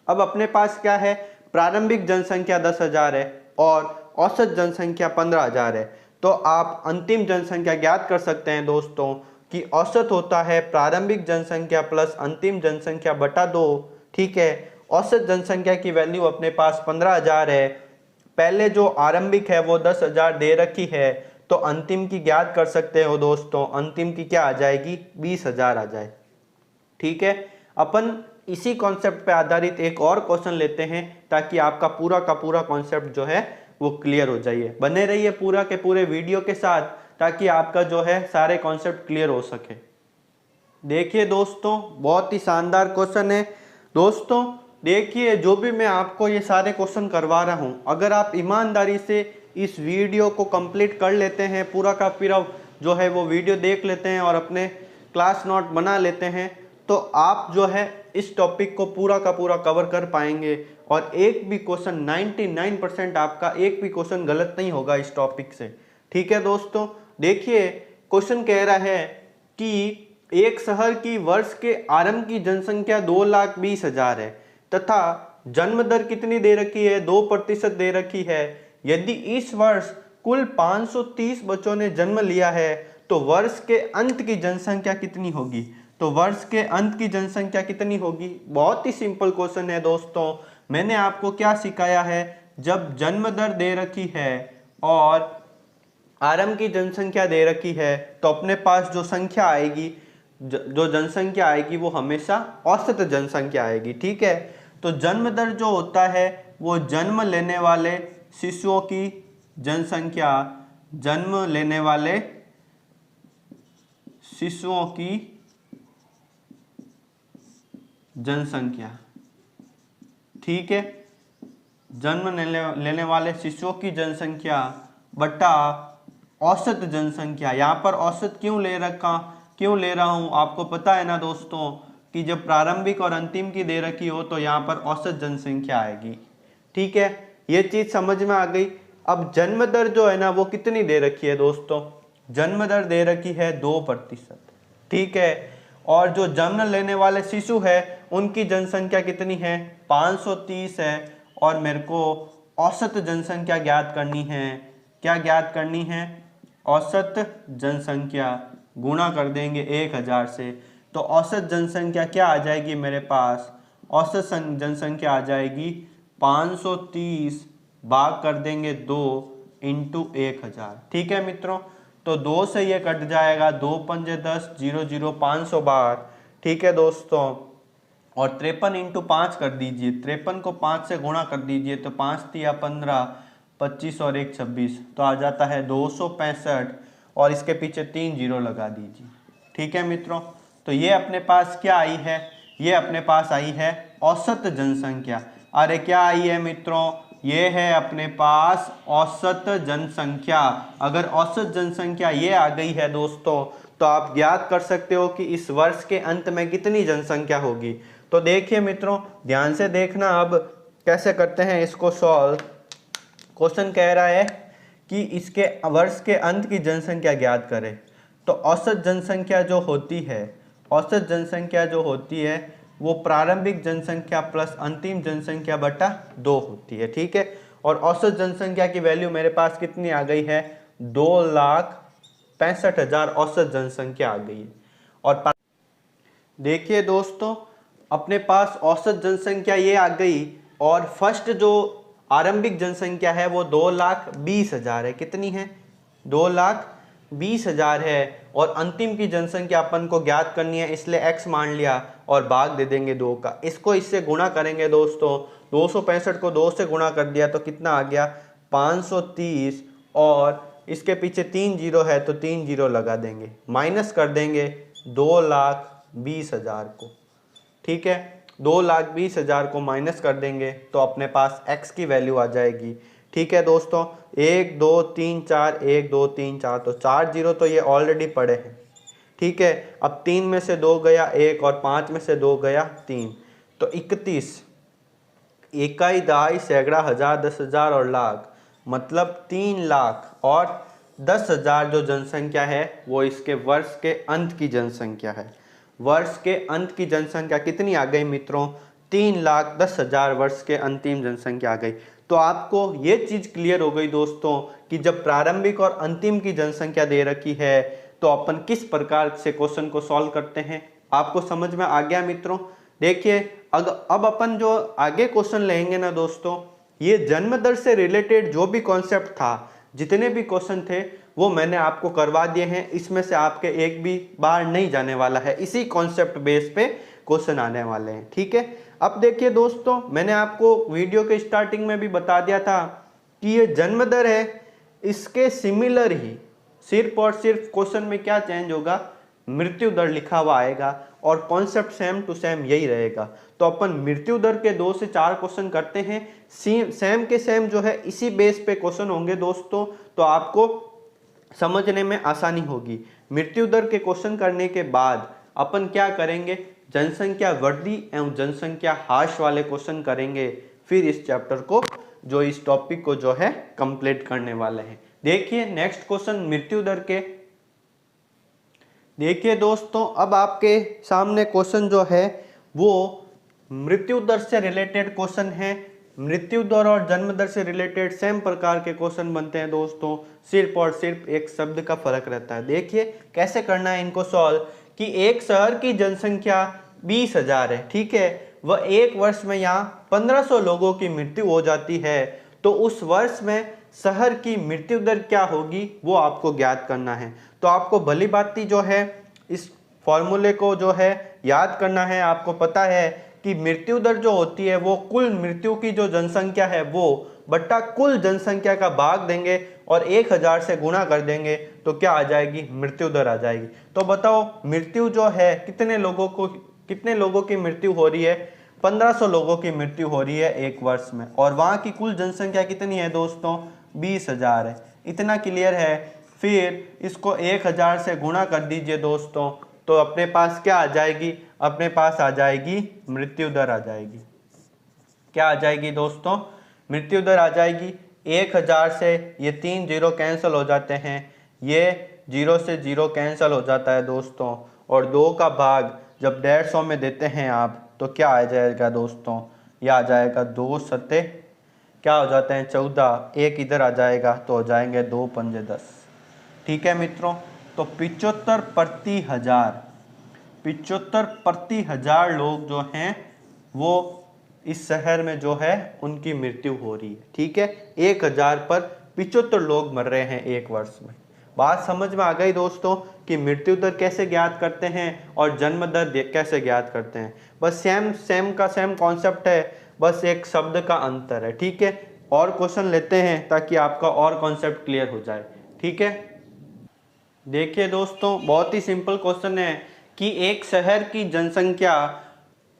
अब अपने पास क्या है, प्रारंभिक जनसंख्या 10,000 है और औसत जनसंख्या 15,000 है। तो आप अंतिम जनसंख्या ज्ञात कर सकते हैं दोस्तों कि औसत होता है प्रारंभिक जनसंख्या प्लस अंतिम जनसंख्या बटा 2। ठीक है, औसत जनसंख्या की वैल्यू अपने पास 15,000 है। पहले जो आरंभिक है वो 10,000 दे रखी है, तो अंतिम की ज्ञात कर सकते हो दोस्तों। अंतिम की क्या आ जाएगी, 20,000 आ जाए। ठीक है, अपन इसी कॉन्सेप्ट पे आधारित एक और क्वेश्चन लेते हैं ताकि आपका पूरा का पूरा कॉन्सेप्ट जो है वो क्लियर हो जाइए। बने रहिए पूरा के पूरे वीडियो के साथ ताकि आपका जो है सारे कॉन्सेप्ट क्लियर हो सके। देखिए दोस्तों, बहुत ही शानदार क्वेश्चन है। दोस्तों देखिए, जो भी मैं आपको ये सारे क्वेश्चन करवा रहा हूँ, अगर आप ईमानदारी से इस वीडियो को कंप्लीट कर लेते हैं, पूरा का पूरा जो है वो वीडियो देख लेते हैं और अपने क्लास नोट बना लेते हैं, तो आप जो है इस टॉपिक को पूरा का पूरा कवर कर पाएंगे। और एक भी क्वेश्चन 99% आपका एक भी क्वेश्चन गलत नहीं होगा इस टॉपिक से। ठीक है दोस्तों, देखिए क्वेश्चन कह रहा है कि एक शहर की वर्ष के आरंभ की जनसंख्या 2,20,000 है तथा जन्म दर कितनी दे रखी है, 2% दे रखी है। यदि इस वर्ष कुल 530 बच्चों ने जन्म लिया है तो वर्ष के अंत की जनसंख्या कितनी होगी। तो वर्ष के अंत की जनसंख्या कितनी होगी, बहुत ही सिंपल क्वेश्चन है दोस्तों। मैंने आपको क्या सिखाया है, जब जन्म दर दे रखी है और आरंभ की जनसंख्या दे रखी है तो अपने पास जो संख्या आएगी, जो जनसंख्या आएगी वो हमेशा औसत जनसंख्या आएगी। ठीक है, तो जन्म दर जो होता है वो जन्म लेने वाले शिशुओं की जनसंख्या, जन्म लेने वाले शिशुओं की जनसंख्या, ठीक है, जन्म लेने वाले शिशुओं की जनसंख्या बटा औसत जनसंख्या। यहाँ पर औसत क्यों ले रहा हूँ, आपको पता है ना दोस्तों कि जब प्रारंभिक और अंतिम की दे रखी हो तो यहाँ पर औसत जनसंख्या आएगी, ठीक है, ये चीज समझ में आ गई। अब जन्म दर जो है ना वो कितनी दे रखी है दोस्तों, जन्म दर दे रखी है 2%, ठीक है, और जो जन्म लेने वाले शिशु है उनकी जनसंख्या कितनी है, 530 है, और मेरे को औसत जनसंख्या ज्ञात करनी है। क्या ज्ञात करनी है, औसत जनसंख्या, गुणा कर देंगे 1000 से, तो औसत जनसंख्या क्या आ जाएगी मेरे पास, औसत जनसंख्या आ जाएगी 530 भाग कर देंगे 2 इंटू 1000, ठीक है मित्रों। तो 2 से ये कट जाएगा, 2 पंजे 10, 0 0 500 बार, ठीक है दोस्तों, और 53 इंटू 5 कर दीजिए, 53 को 5 से गुणा कर दीजिए, तो 5 तिया 15, 25 और 1 26, तो आ जाता है 265, और इसके पीछे 3 जीरो लगा दीजिए, ठीक है मित्रों। तो ये अपने पास क्या आई है, ये अपने पास आई है औसत जनसंख्या। अरे क्या आई है मित्रों, ये है अपने पास औसत जनसंख्या। अगर औसत जनसंख्या ये आ गई है दोस्तों, तो आप ज्ञात कर सकते हो कि इस वर्ष के अंत में कितनी जनसंख्या होगी। तो देखिए मित्रों, ध्यान से देखना, अब कैसे करते हैं इसको सॉल्व। क्वेश्चन कह रहा है कि इसके वर्ष के अंत की जनसंख्या ज्ञात करें। तो औसत जनसंख्या जो होती है, औसत जनसंख्या जो होती है वो प्रारंभिक जनसंख्या प्लस अंतिम जनसंख्या बटा 2 होती है, ठीक है। और औसत जनसंख्या की वैल्यू मेरे पास कितनी आ गई है, 2,65,000 औसत जनसंख्या आ गई है। और देखिए दोस्तों, अपने पास औसत जनसंख्या ये आ गई, और फर्स्ट जो आरंभिक जनसंख्या है वो 2,20,000 है। कितनी है, 2,20,000 है, और अंतिम की जनसंख्या अपन को ज्ञात करनी है, इसलिए x मान लिया और भाग दे देंगे 2 का। इसको इससे गुणा करेंगे दोस्तों, 265 को 2 से गुणा कर दिया तो कितना आ गया, 530, और इसके पीछे 3 जीरो है तो 3 जीरो लगा देंगे, माइनस कर देंगे 2,20,000 को, ठीक है, 2,20,000 को माइनस कर देंगे तो अपने पास x की वैल्यू आ जाएगी, ठीक है दोस्तों। 1 2 3 4, 1 2 3 4, तो 4 जीरो तो ये ऑलरेडी पड़े हैं, ठीक है। अब 3 में से 2 गया 1, और 5 में से 2 गया 3, तो 31, इकाई, दहाई, सैकड़ा, हजार, 10,000 और लाख, मतलब 3 लाख और 10,000 जो जनसंख्या है वो इसके वर्ष के अंत की जनसंख्या है। वर्ष के अंत की जनसंख्या कितनी आ गई मित्रों, 3,10,000 वर्ष के अंतिम जनसंख्या आ गई। तो आपको ये चीज क्लियर हो गई दोस्तों कि जब प्रारंभिक और अंतिम की जनसंख्या दे रखी है तो अपन किस प्रकार से क्वेश्चन को सॉल्व करते हैं, आपको समझ में आ गया मित्रों। देखिए अब अपन जो आगे क्वेश्चन लेंगे ना दोस्तों, ये जन्म दर से रिलेटेड जो भी कॉन्सेप्ट था, जितने भी क्वेश्चन थे वो मैंने आपको करवा दिए हैं, इसमें से आपके एक भी बार नहीं जाने वाला है, इसी कॉन्सेप्ट बेस पे क्वेश्चन आने वाले हैं, ठीक है। अब देखिए दोस्तों, मैंने आपको वीडियो के स्टार्टिंग में भी बता दिया था कि ये जन्म दर है, इसके सिमिलर ही सिर्फ और सिर्फ क्वेश्चन में क्या चेंज होगा, मृत्यु दर लिखा हुआ आएगा, और कॉन्सेप्ट सेम टू सेम यही रहेगा। तो अपन मृत्यु दर के 2 से 4 क्वेश्चन करते हैं, सेम के सेम जो है इसी बेस पे क्वेश्चन होंगे दोस्तों, तो आपको समझने में आसानी होगी। मृत्यु दर के क्वेश्चन करने के बाद अपन क्या करेंगे, जनसंख्या वृद्धि एवं जनसंख्या ह्रास वाले क्वेश्चन करेंगे, फिर इस चैप्टर को, जो इस टॉपिक को जो है कंप्लीट करने वाले हैं। देखिए नेक्स्ट क्वेश्चन मृत्यु दर के। देखिए दोस्तों, अब आपके सामने क्वेश्चन जो है वो मृत्यु दर से रिलेटेड क्वेश्चन है। मृत्यु दर और जन्म दर से रिलेटेड सेम प्रकार के क्वेश्चन बनते हैं दोस्तों, सिर्फ और सिर्फ एक शब्द का फर्क रहता है। देखिए कैसे करना है इनको सॉल्व, कि एक शहर की जनसंख्या 20,000 है, ठीक है, वह एक वर्ष में यहाँ 1500 लोगों की मृत्यु हो जाती है, तो उस वर्ष में शहर की मृत्यु दर क्या होगी वो आपको ज्ञात करना है। तो आपको भली भांति जो है इस फॉर्मूले को जो है याद करना है। आपको पता है कि मृत्यु दर जो होती है वो कुल मृत्यु की जो जनसंख्या है वो बट्टा कुल जनसंख्या का भाग देंगे और 1000 से गुणा कर देंगे तो क्या आ जाएगी, मृत्यु दर आ जाएगी। तो बताओ मृत्यु जो है कितने लोगों की मृत्यु हो रही है, 1500 लोगों की मृत्यु हो रही है एक वर्ष में, और वहाँ की कुल जनसंख्या कितनी है दोस्तों, 20,000 है। इतना क्लियर है। फिर इसको 1000 से गुणा कर दीजिए दोस्तों, तो अपने पास क्या आ जाएगी, अपने पास आ जाएगी मृत्यु दर आ जाएगी। क्या आ जाएगी दोस्तों, मृत्यु दर आ जाएगी। 1000 से ये 3 जीरो कैंसिल हो जाते हैं, ये 0 से 0 कैंसिल हो जाता है दोस्तों, और 2 का भाग जब 150 में देते हैं आप तो क्या आ जाएगा दोस्तों, यह आ जाएगा 2 सत्ते क्या हो जाते हैं 14, एक इधर आ जाएगा तो हो जाएंगे 2 पंजे 10। ठीक है मित्रों, तो 75 प्रति हजार लोग जो हैं वो इस शहर में जो है उनकी मृत्यु हो रही है। ठीक है, 1000 पर 75 लोग मर रहे हैं एक वर्ष में। बात समझ में आ गई दोस्तों कि मृत्यु दर कैसे ज्ञात करते हैं और जन्म दर कैसे ज्ञात करते हैं। बस सेम कॉन्सेप्ट है, बस एक शब्द का अंतर है। ठीक है, और क्वेश्चन लेते हैं ताकि आपका और कॉन्सेप्ट क्लियर हो जाए। ठीक है, देखिए दोस्तों बहुत ही सिंपल क्वेश्चन है कि एक शहर की जनसंख्या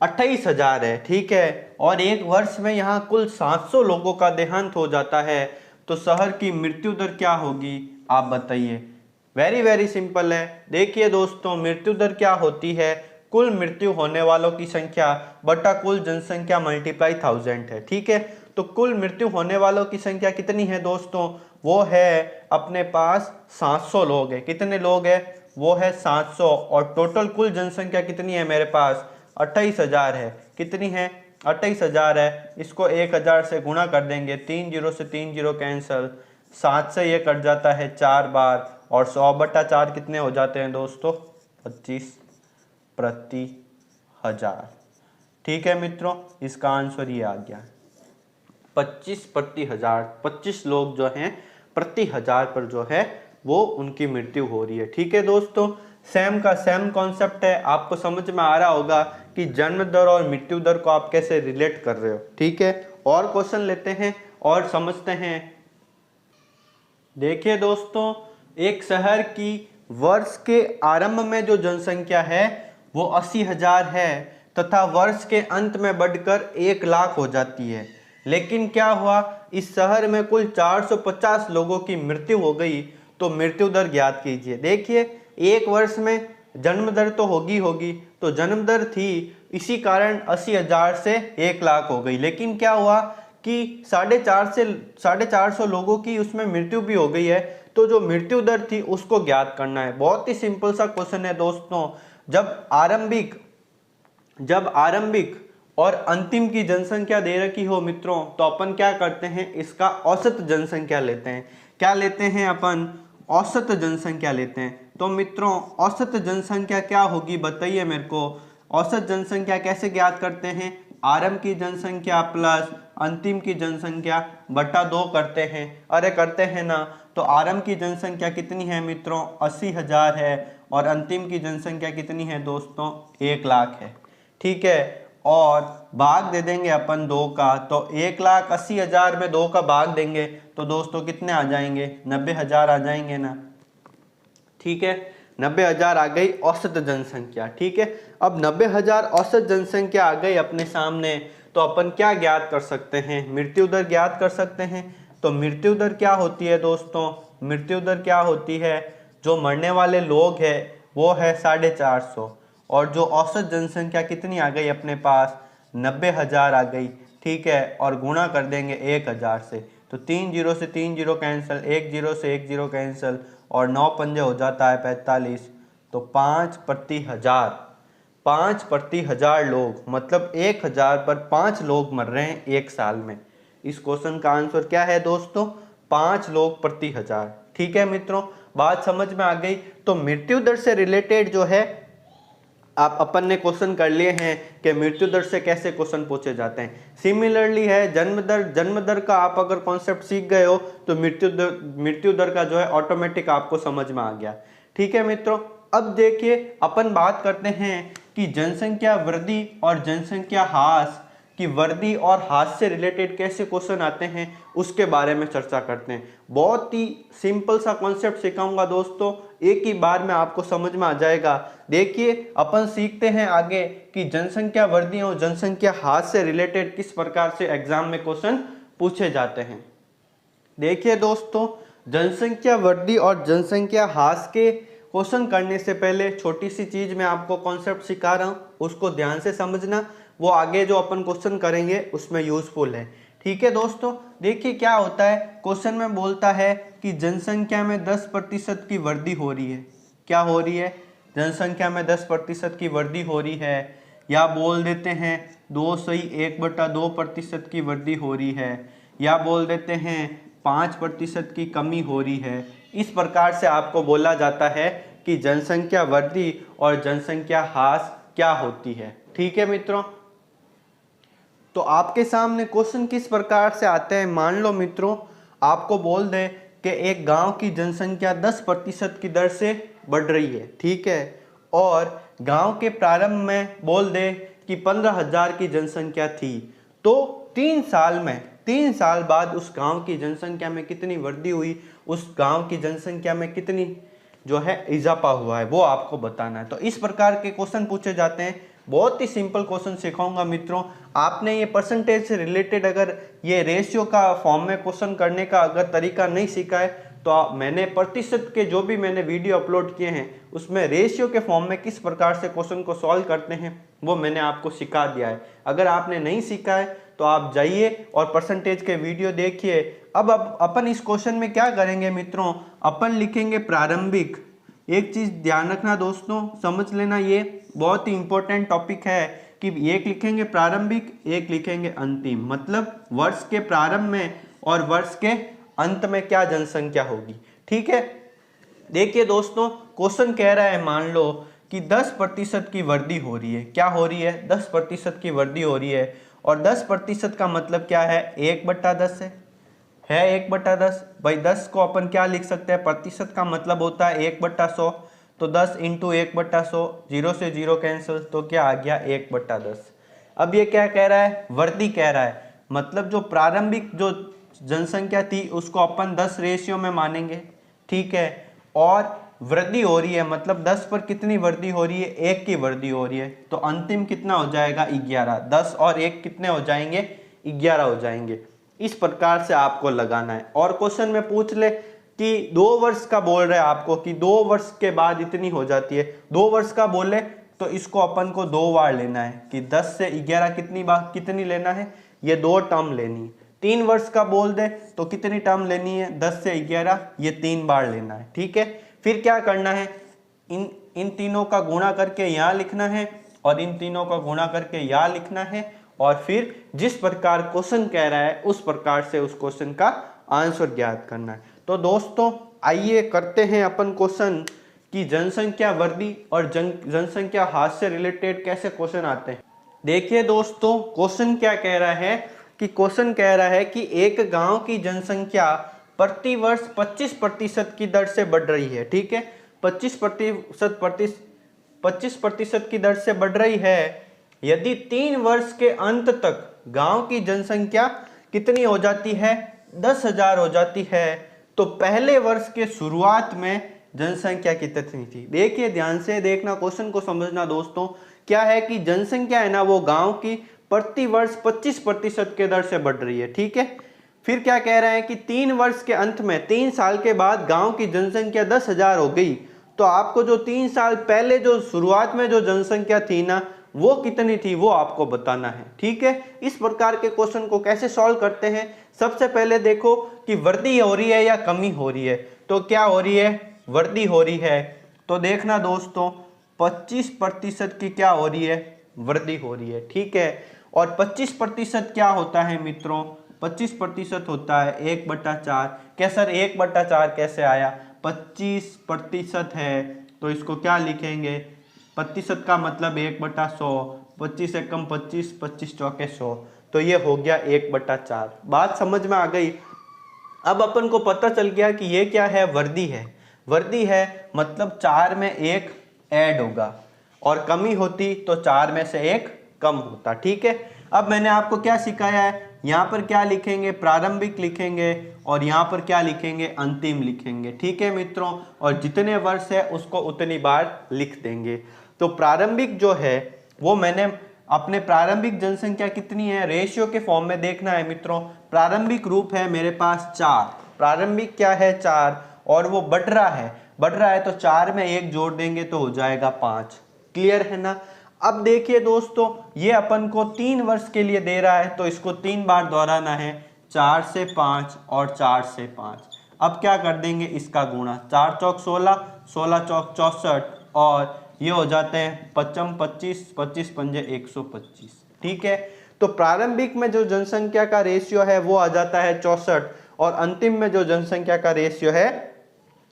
28,000 है। ठीक है, और एक वर्ष में यहाँ कुल 700 लोगों का देहांत हो जाता है, तो शहर की मृत्यु दर क्या होगी आप बताइए। वेरी सिंपल है। देखिए दोस्तों मृत्यु दर क्या होती है, कुल मृत्यु होने वालों की संख्या बटा कुल जनसंख्या मल्टीप्लाई 1000 है। ठीक है, तो कुल मृत्यु होने वालों की संख्या कितनी है दोस्तों, वो है अपने पास 700 लोग है। कितने लोग है, वो है 700, और टोटल कुल जनसंख्या कितनी है मेरे पास 28,000 है। कितनी है 28,000 है। इसको 1000 से गुणा कर देंगे, 3 जीरो से 3 जीरो कैंसिल, 7 से ये कट जाता है 4 बार, और 100/4 कितने हो जाते हैं दोस्तों 25 प्रति हजार। ठीक है मित्रों, इसका आंसर ये आ गया 25 प्रति हजार। 25 लोग जो हैं प्रति हजार पर जो है वो उनकी मृत्यु हो रही है। ठीक है दोस्तों, सेम कॉन्सेप्ट है। आपको समझ में आ रहा होगा कि जन्म दर और मृत्यु दर को आप कैसे रिलेट कर रहे हो। ठीक है, और क्वेश्चन लेते हैं और समझते हैं। देखिए दोस्तों, एक शहर की वर्ष के आरंभ में जो जनसंख्या है वो 80,000 है तथा वर्ष के अंत में बढ़कर 1 लाख हो जाती है। लेकिन क्या हुआ, इस शहर में कुल 450 लोगों की मृत्यु हो गई, तो मृत्यु दर ज्ञात कीजिए। देखिए एक वर्ष में जन्म दर तो होगी, तो जन्म दर थी, इसी कारण 80,000 से 1 लाख हो गई। लेकिन क्या हुआ कि 450 लोगों की उसमें मृत्यु भी हो गई है, तो जो मृत्यु दर थी उसको ज्ञात करना है। बहुत ही सिंपल सा क्वेश्चन है दोस्तों। जब आरंभिक और अंतिम की जनसंख्या दे रखी हो मित्रों, तो अपन क्या करते हैं, इसका औसत जनसंख्या लेते हैं। क्या लेते हैं अपन, औसत जनसंख्या लेते हैं। तो मित्रों औसत जनसंख्या क्या होगी बताइए मेरे को। औसत जनसंख्या कैसे ज्ञात करते हैं, आरंभ की जनसंख्या प्लस अंतिम की जनसंख्या बटा 2 करते हैं। अरे करते हैं ना, तो आरंभ की जनसंख्या कितनी है मित्रों 80,000 है, और अंतिम की जनसंख्या कितनी है दोस्तों 1 लाख है। ठीक है, और भाग दे देंगे अपन 2 का, तो 1,80,000 में 2 का भाग देंगे तो दोस्तों कितने आ जाएंगे 90,000 आ जाएंगे ना। ठीक है, 90,000 आ गई औसत जनसंख्या। ठीक है, अब 90,000 औसत जनसंख्या आ गई अपने सामने, तो अपन क्या ज्ञात कर सकते हैं, मृत्यु दर ज्ञात कर सकते हैं। तो मृत्यु दर क्या होती है दोस्तों, मृत्यु दर क्या होती है, जो मरने वाले लोग हैं वो है 450, और जो औसत जनसंख्या कितनी आ गई अपने पास 90,000 आ गई। ठीक है, और गुणा कर देंगे 1000 से, तो 3 जीरो से 3 जीरो कैंसिल, 1 जीरो से 1 जीरो कैंसिल, और 9 पंजे हो जाता है 45, तो 5 प्रति हजार लोग, मतलब 1000 पर 5 लोग मर रहे हैं एक साल में। इस क्वेश्चन का आंसर क्या है दोस्तों, 5 लोग प्रति हजार। ठीक है मित्रों, बात समझ में आ गई। तो मृत्यु दर से रिलेटेड जो है आप अपन ने क्वेश्चन कर लिए हैं कि मृत्यु दर से कैसे क्वेश्चन पूछे जाते हैं। सिमिलरली है जन्म दर का आप अगर कॉन्सेप्ट सीख गए हो तो मृत्यु दर का जो है ऑटोमेटिक आपको समझ में आ गया। ठीक है मित्रों, अब देखिए अपन बात करते हैं कि जनसंख्या वृद्धि और जनसंख्या ह्रास कि वृद्धि और ह्रास से रिलेटेड कैसे क्वेश्चन आते हैं उसके बारे में चर्चा करते हैं। बहुत ही सिंपल सा कॉन्सेप्ट सिखाऊंगा दोस्तों, एक ही बार में आपको समझ में आ जाएगा। देखिए अपन सीखते हैं आगे कि जनसंख्या वृद्धि और जनसंख्या ह्रास से रिलेटेड किस प्रकार से एग्जाम में क्वेश्चन पूछे जाते हैं। देखिए दोस्तों, जनसंख्या वृद्धि और जनसंख्या ह्रास के क्वेश्चन करने से पहले छोटी सी चीज मैं आपको कॉन्सेप्ट सिखा रहा हूं, उसको ध्यान से समझना, वो आगे जो अपन क्वेश्चन करेंगे उसमें यूजफुल है। ठीक है दोस्तों, देखिए क्या होता है, क्वेश्चन में बोलता है कि जनसंख्या में 10% की वृद्धि हो रही है। क्या हो रही है? जनसंख्या में 10% की वृद्धि हो रही है, या बोल देते हैं 2/1/2% की वृद्धि हो रही है, या बोल देते हैं 5% की कमी हो रही है। इस प्रकार से आपको बोला जाता है कि जनसंख्या वृद्धि और जनसंख्या ह्रास क्या होती है। ठीक है मित्रों, तो आपके सामने क्वेश्चन किस प्रकार से आते हैं। मान लो मित्रों आपको बोल दे कि एक गांव की जनसंख्या 10% की दर से बढ़ रही है, ठीक है, और गांव के प्रारंभ में बोल दे कि 15,000 की जनसंख्या थी, तो 3 साल बाद उस गांव की जनसंख्या में कितनी वृद्धि हुई, उस गांव की जनसंख्या में कितनी जो है इजाफा हुआ है, वो आपको बताना है। तो इस प्रकार के क्वेश्चन पूछे जाते हैं। बहुत ही सिंपल क्वेश्चन सिखाऊंगा मित्रों। आपने ये परसेंटेज से रिलेटेड अगर ये रेशियो का फॉर्म में क्वेश्चन करने का अगर तरीका नहीं सीखा है तो मैंने प्रतिशत के जो भी मैंने वीडियो अपलोड किए हैं उसमें रेशियो के फॉर्म में किस प्रकार से क्वेश्चन को सॉल्व करते हैं वो मैंने आपको सिखा दिया है। अगर आपने नहीं सीखा है तो आप जाइए और परसेंटेज के वीडियो देखिए। अब अपन इस क्वेश्चन में क्या करेंगे मित्रों, अपन लिखेंगे प्रारंभिक। एक चीज ध्यान रखना दोस्तों, समझ लेना, ये बहुत ही इंपॉर्टेंट टॉपिक है कि एक लिखेंगे प्रारंभिक, एक लिखेंगे अंतिम, मतलब वर्ष के प्रारंभ में और वर्ष के अंत में क्या जनसंख्या होगी। ठीक है, देखिए दोस्तों क्वेश्चन कह रहा है मान लो कि 10% की वृद्धि हो रही है। क्या हो रही है? 10% की वृद्धि हो रही है, और 10% का मतलब क्या है? 1/10 है 1/10। भाई 10 को अपन क्या लिख सकते हैं? प्रतिशत का मतलब होता है 1/100, तो 10 × 1/100, 0 से 0 कैंसिल, तो क्या आ गया? 1/10। अब ये क्या कह रहा है? वृद्धि कह रहा है, मतलब जो प्रारंभिक जो जनसंख्या थी उसको अपन 10 रेशियो में मानेंगे, ठीक है, और वृद्धि हो रही है मतलब 10 पर कितनी वृद्धि हो रही है? 1 की वृद्धि हो रही है, तो अंतिम कितना हो जाएगा? 11। 10 और 1 कितने हो जाएंगे? 11 हो जाएंगे। इस प्रकार से आपको लगाना है। और क्वेश्चन में पूछ ले कि 2 वर्ष का बोल रहे हैं आपको कि 2 वर्ष के बाद इतनी हो जाती है, 2 वर्ष का बोले तो इसको अपन को 2 बार लेना है कि 10 से 11 कितनी बार कितनी लेना है? ये 2 टर्म लेनी है। 3 वर्ष का बोल दे तो कितनी टर्म लेनी है? 10 से 11 ये 3 बार लेना है। ठीक है, फिर क्या करना है? इन तीनों का गुणा करके यहाँ लिखना है और इन तीनों का गुणा करके यहाँ लिखना है, और फिर जिस प्रकार क्वेश्चन कह रहा है उस प्रकार से उस क्वेश्चन का आंसर ज्ञात करना है। तो दोस्तों आइए करते हैं अपन क्वेश्चन कि जनसंख्या वृद्धि और जनसंख्या ह्रास से रिलेटेड कैसे क्वेश्चन आते हैं। देखिए दोस्तों क्वेश्चन क्या कह रहा है कि क्वेश्चन कह रहा है कि एक गांव की जनसंख्या प्रति वर्ष 25% की दर से बढ़ रही है। ठीक है, 25% की दर से बढ़ रही है। यदि 3 वर्ष के अंत तक गांव की जनसंख्या कितनी हो जाती है? 10,000 हो जाती है, तो पहले वर्ष के शुरुआत में जनसंख्या कितनी थी? देखिए ध्यान से देखना, क्वेश्चन को समझना दोस्तों। क्या है कि जनसंख्या है ना वो गांव की प्रति वर्ष 25% के दर से बढ़ रही है। ठीक है, फिर क्या कह रहे हैं कि 3 वर्ष के अंत में 3 साल के बाद गांव की जनसंख्या 10,000 हो गई, तो आपको जो 3 साल पहले जो शुरुआत में जो जनसंख्या थी ना वो कितनी थी वो आपको बताना है। ठीक है, इस प्रकार के क्वेश्चन को कैसे सॉल्व करते हैं? सबसे पहले देखो कि वृद्धि हो रही है या कमी हो रही है, तो क्या हो रही है? वृद्धि हो रही है। तो देखना दोस्तों 25% की क्या हो रही है? वृद्धि हो रही है। ठीक है, और 25% क्या होता है मित्रों? 25% होता है 1/4। क्या सर 1/4 कैसे आया? 25% है तो इसको क्या लिखेंगे? प्रतिशत का मतलब 1/100, 25 एकम 25, 25 चौके 100, तो ये हो गया 1/4। बात समझ में आ गई। अब अपन को पता चल गया कि ये क्या है? वृद्धि है। वृद्धि है मतलब 4 में 1 ऐड होगा। और कमी होती तो 4 में से 1 कम होता। ठीक है, अब मैंने आपको क्या सिखाया है, यहाँ पर क्या लिखेंगे, प्रारंभिक लिखेंगे और यहाँ पर क्या लिखेंगे, अंतिम लिखेंगे। ठीक है मित्रों, और जितने वर्ष है उसको उतनी बार लिख देंगे। तो प्रारंभिक जो है वो मैंने अपने प्रारंभिक जनसंख्या कितनी है, रेशियो के फॉर्म में देखना है मित्रों। प्रारंभिक रूप है मेरे पास 4, प्रारंभिक क्या है 4, और वो बढ़ रहा है तो 4 में 1 जोड़ देंगे तो हो जाएगा 5। क्लियर है ना। अब देखिए दोस्तों, ये अपन को 3 वर्ष के लिए दे रहा है तो इसको 3 बार दोहराना है, 4 से 5 और 4 से 5। अब क्या कर देंगे, इसका गुणा, 4 चौक 16, 16 चौक 64 और ये हो जाते हैं 55 25, 25 पंजे 125। ठीक है, तो प्रारंभिक में जो जनसंख्या का रेशियो है वो आ जाता है 64 और अंतिम में जो जनसंख्या का रेशियो है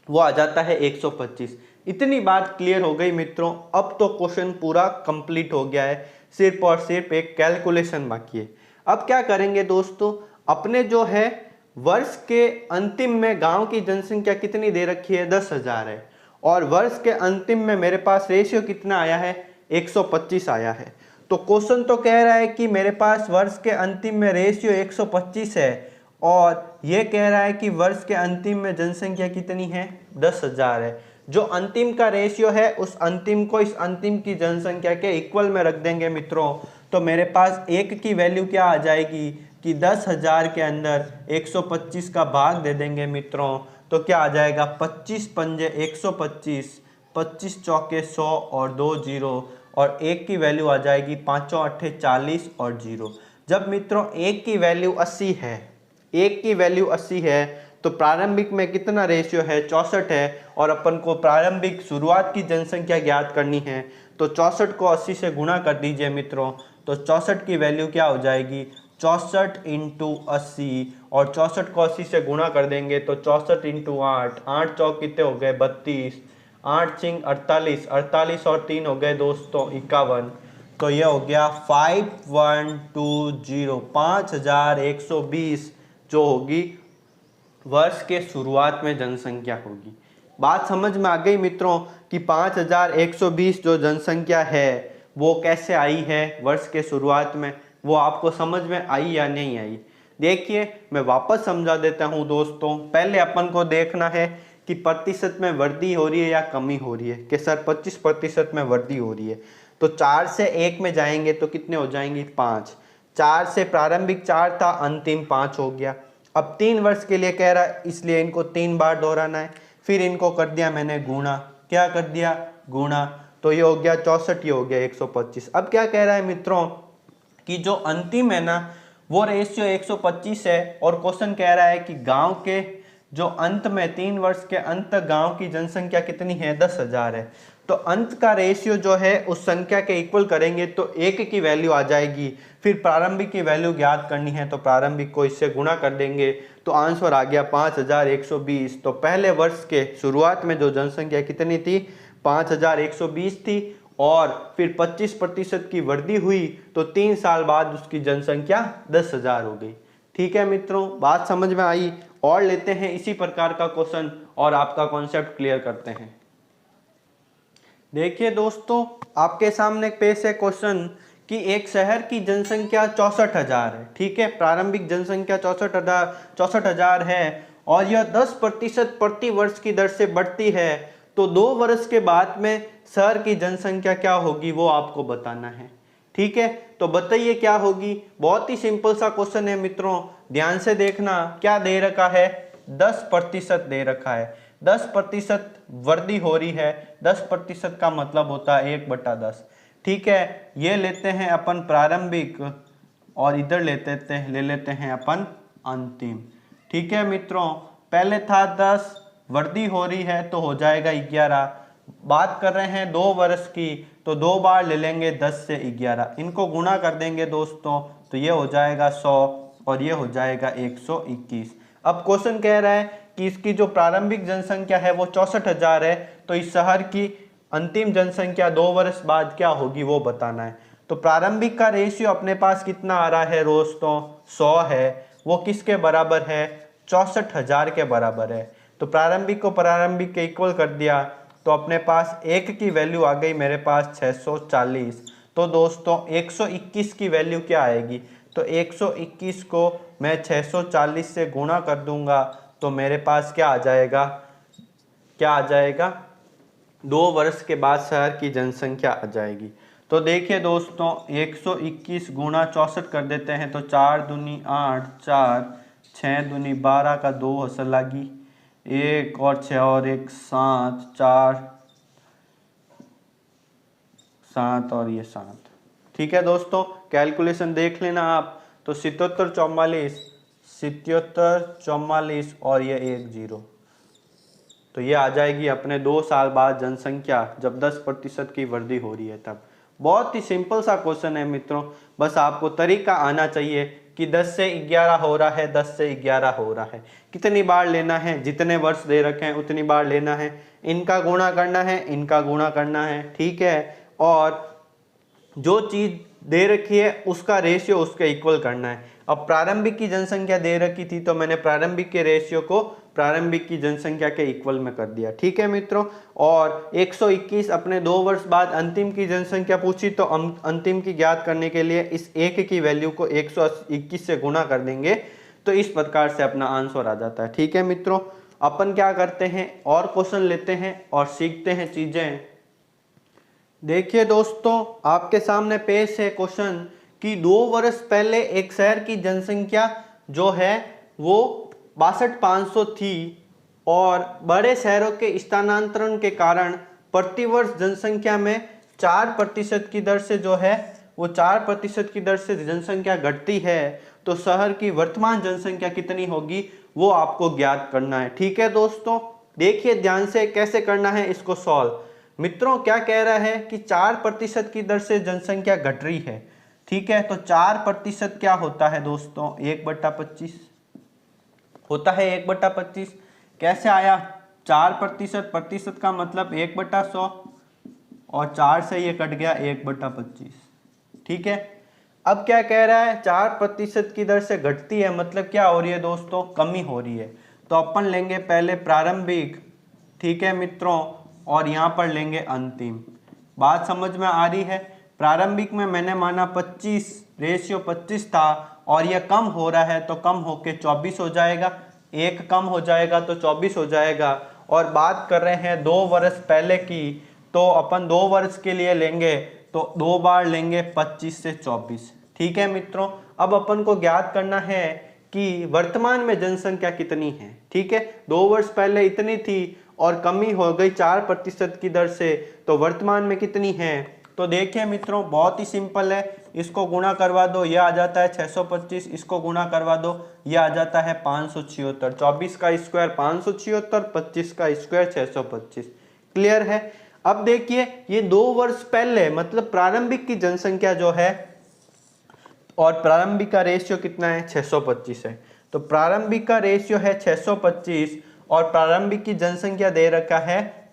वो आ जाता है 125। इतनी बात क्लियर हो गई मित्रों। अब तो क्वेश्चन पूरा कंप्लीट हो गया है, सिर्फ और सिर्फ एक कैलकुलेशन बाकी है। अब क्या करेंगे दोस्तों, अपने जो है वर्ष के अंतिम में गांव की जनसंख्या कितनी दे रखी है, 10,000 है, और वर्ष के अंतिम में मेरे पास रेशियो कितना आया है, 125 आया है। तो क्वेश्चन तो कह रहा है कि मेरे पास वर्ष के अंतिम में रेशियो 125 है और ये कह रहा है कि वर्ष के अंतिम में जनसंख्या कितनी है, 10,000 है। जो अंतिम का रेशियो है उस अंतिम को इस अंतिम की जनसंख्या के इक्वल में रख देंगे मित्रों, तो मेरे पास 1 की वैल्यू क्या आ जाएगी कि 10,000 के अंदर 125 का भाग दे देंगे मित्रों, तो क्या आ जाएगा, 25 पंजे 125, 25 चौके 100 और 2 जीरो, और 1 की वैल्यू आ जाएगी 5 8 40 और 0। जब मित्रों 1 की वैल्यू 80 है, 1 की वैल्यू 80 है तो प्रारंभिक में कितना रेशियो है, 64 है, और अपन को प्रारंभिक शुरुआत की जनसंख्या ज्ञात करनी है तो 64 को 80 से गुणा कर दीजिए मित्रों, तो 64 की वैल्यू क्या हो जाएगी, 64 इंटू 80, और 64 को 80 से गुणा कर देंगे तो 64 इंटू 8, 8 चौक कितने हो गए 32, 8 छिंग 48, 48 और 3 हो गए दोस्तों 51, तो ये हो गया 5120, 5120 जो होगी वर्ष के शुरुआत में जनसंख्या होगी। बात समझ में आ गई मित्रों कि 5120 जो जनसंख्या है वो कैसे आई है वर्ष के शुरुआत में, वो आपको समझ में आई या नहीं आई। देखिए मैं वापस समझा देता हूं दोस्तों। पहले अपन को देखना है कि प्रतिशत में वृद्धि हो रही है या कमी हो रही है, कि सर 25% में वृद्धि हो रही है, तो 4 से 1 में जाएंगे तो कितने हो जाएंगे 5। 4 से प्रारंभिक 4 था, अंतिम 5 हो गया। अब 3 वर्ष के लिए कह रहा है इसलिए इनको 3 बार दोहराना है, फिर इनको कर दिया मैंने गुणा, क्या कर दिया गुणा, तो ये हो गया 64, ये हो गया 125। अब क्या कह रहा है मित्रों कि जो अंतिम है ना वो रेशियो 125 है, और क्वेश्चन कह रहा है कि गांव के जो अंत में 3 वर्ष के अंत तक गांव की जनसंख्या कितनी है, 10,000 है। तो अंत का रेशियो जो है उस संख्या के इक्वल करेंगे तो 1 की वैल्यू आ जाएगी, फिर प्रारंभिक की वैल्यू ज्ञात करनी है तो प्रारंभिक को इससे गुणा कर देंगे तो आंसर आ गया 5120। तो पहले वर्ष के शुरुआत में जो जनसंख्या कितनी थी, 5120 थी, और फिर 25% की वृद्धि हुई तो 3 साल बाद उसकी जनसंख्या 10,000 हो गई। ठीक है मित्रों, बात समझ में आई। और लेते हैं इसी प्रकार का क्वेश्चन और आपका कॉन्सेप्ट क्लियर करते हैं। देखिए दोस्तों, आपके सामने पेश है क्वेश्चन कि एक शहर की जनसंख्या 64,000 है। ठीक है, प्रारंभिक जनसंख्या 64,000 है और यह 10% प्रति वर्ष की दर से बढ़ती है, तो 2 वर्ष के बाद में शहर की जनसंख्या क्या होगी वो आपको बताना है। ठीक है, तो बताइए क्या होगी। बहुत ही सिंपल सा क्वेश्चन है मित्रों, ध्यान से देखना। क्या दे रखा है, 10% दे रखा है, 10% वृद्धि हो रही है। 10% का मतलब होता है 1/10। ठीक है, ये लेते हैं अपन प्रारंभिक और इधर ले लेते हैं अपन अंतिम। ठीक है मित्रों, पहले था 10, वृद्धि हो रही है तो हो जाएगा 11। बात कर रहे हैं 2 वर्ष की, तो 2 बार ले लेंगे 10 से 11, इनको गुणा कर देंगे दोस्तों तो ये हो जाएगा 100 और ये हो जाएगा 121। अब क्वेश्चन कह रहा है कि इसकी जो प्रारंभिक जनसंख्या है वो 64,000 है, तो इस शहर की अंतिम जनसंख्या 2 वर्ष बाद क्या होगी वो बताना है। तो प्रारंभिक का रेशियो अपने पास कितना आ रहा है दोस्तों, 100 है, वो किसके बराबर है, 64,000 के बराबर है। तो प्रारंभिक को प्रारंभिक के इक्वल कर दिया तो अपने पास एक की वैल्यू आ गई मेरे पास 640। तो दोस्तों 121 की वैल्यू क्या आएगी, तो 121 को मैं 640 से गुणा कर दूंगा तो मेरे पास क्या आ जाएगा, क्या आ जाएगा, 2 वर्ष के बाद शहर की जनसंख्या आ जाएगी। तो देखिए दोस्तों 121 गुणा 64 कर देते हैं तो 4 दूनी 8, 4 6 दूनी 12 का 2 हसल लगी, 1 और 6 और 1 7, 4 7 और ये 7। ठीक है दोस्तों, कैलकुलेशन देख लेना आप। तो 77 44, 77 44 और ये 1 0, तो ये आ जाएगी अपने 2 साल बाद जनसंख्या जब 10% की वृद्धि हो रही है तब। बहुत ही सिंपल सा क्वेश्चन है मित्रों, बस आपको तरीका आना चाहिए कि 10 से 11 हो रहा है, 10 से 11 हो रहा है, कितनी बार लेना है, जितने वर्ष दे रखे हैं उतनी बार लेना है, इनका गुणा करना है, इनका गुणा करना है। ठीक है, और जो चीज दे रखी है उसका रेशियो उसके इक्वल करना है। अब प्रारंभिक की जनसंख्या दे रखी थी तो मैंने प्रारंभिक के रेशियो को प्रारंभिक की जनसंख्या के इक्वल में कर दिया। ठीक है मित्रों, और 121 अपने 2 वर्ष बाद अंतिम की जनसंख्या पूछी तो अंतिम की ज्ञात करने के लिए इस एक की वैल्यू को 121 से गुणा कर देंगे तो इस प्रकार से अपना आंसर आ जाता है। ठीक है मित्रों, अपन क्या करते हैं और क्वेश्चन लेते हैं और सीखते हैं चीजें। देखिए दोस्तों आपके सामने पेश है क्वेश्चन कि 2 वर्ष पहले एक शहर की जनसंख्या जो है वो 62,500 थी और बड़े शहरों के स्थानांतरण के कारण प्रतिवर्ष जनसंख्या में 4% की दर से जो है वो 4% की दर से जनसंख्या घटती है, तो शहर की वर्तमान जनसंख्या कितनी होगी वो आपको ज्ञात करना है। ठीक है दोस्तों, देखिए ध्यान से कैसे करना है इसको सॉल्व। मित्रों क्या कह रहा है कि 4% की दर से जनसंख्या घट रही है। ठीक है, तो 4% क्या होता है दोस्तों, 1/25 होता है, 1/25 कैसे आया, 4% प्रतिशत का मतलब 1/100 और 4 से ये कट गया 1/25। ठीक है, अब क्या कह रहा है 4% की दर से घटती है मतलब क्या हो रही है दोस्तों, कमी हो रही है। तो अपन लेंगे पहले प्रारंभिक, ठीक है मित्रों, और यहाँ पर लेंगे अंतिम। बात समझ में आ रही है, प्रारंभिक में मैंने माना 25, रेशियो 25 था और यह कम हो रहा है तो कम होके 24 हो जाएगा, एक कम हो जाएगा तो 24 हो जाएगा। और बात कर रहे हैं 2 वर्ष पहले की, तो अपन 2 वर्ष के लिए लेंगे तो 2 बार लेंगे 25 से 24। ठीक है मित्रों, अब अपन को ज्ञात करना है कि वर्तमान में जनसंख्या कितनी है। ठीक है, 2 वर्ष पहले इतनी थी और कमी हो गई 4% की दर से, तो वर्तमान में कितनी है। तो देखिए मित्रों बहुत ही सिंपल है, इसको गुणा करवा दो, यह आ जाता है 625, इसको गुणा करवा दो, यह आ जाता है 576, 24 का स्क्वायर 576, 25 का स्क्वायर 625। क्लियर है। अब देखिए ये 2 वर्ष पहले मतलब प्रारंभिक की जनसंख्या जो है, और प्रारंभिक का रेशियो कितना है 625 है, तो प्रारंभिक का रेशियो है 625 और प्रारंभिक की जनसंख्या दे रखा है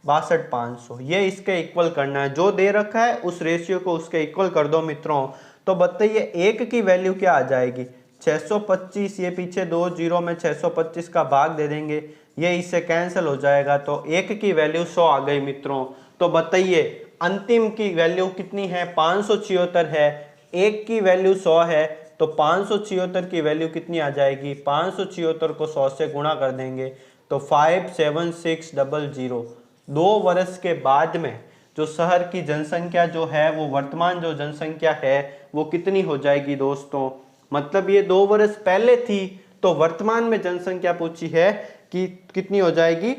62,500, ये इसके इक्वल करना है, जो दे रखा है उस रेशियो को उसके इक्वल कर दो मित्रों। तो बताइए एक की वैल्यू क्या आ जाएगी 625, ये पीछे 2 जीरो में 625 का भाग दे देंगे, ये इससे कैंसिल हो जाएगा, तो एक की वैल्यू 100 आ गई मित्रों। तो बताइए अंतिम की वैल्यू कितनी है 576 है, एक की वैल्यू 100 है, तो 576 की वैल्यू कितनी आ जाएगी, 576 को 100 से गुणा कर देंगे तो 57600। 2 वर्ष के बाद में जो शहर की जनसंख्या जो है वो वर्तमान जो जनसंख्या है वो कितनी हो जाएगी दोस्तों, मतलब ये 2 वर्ष पहले थी तो वर्तमान में जनसंख्या पूछी है कि कितनी हो जाएगी,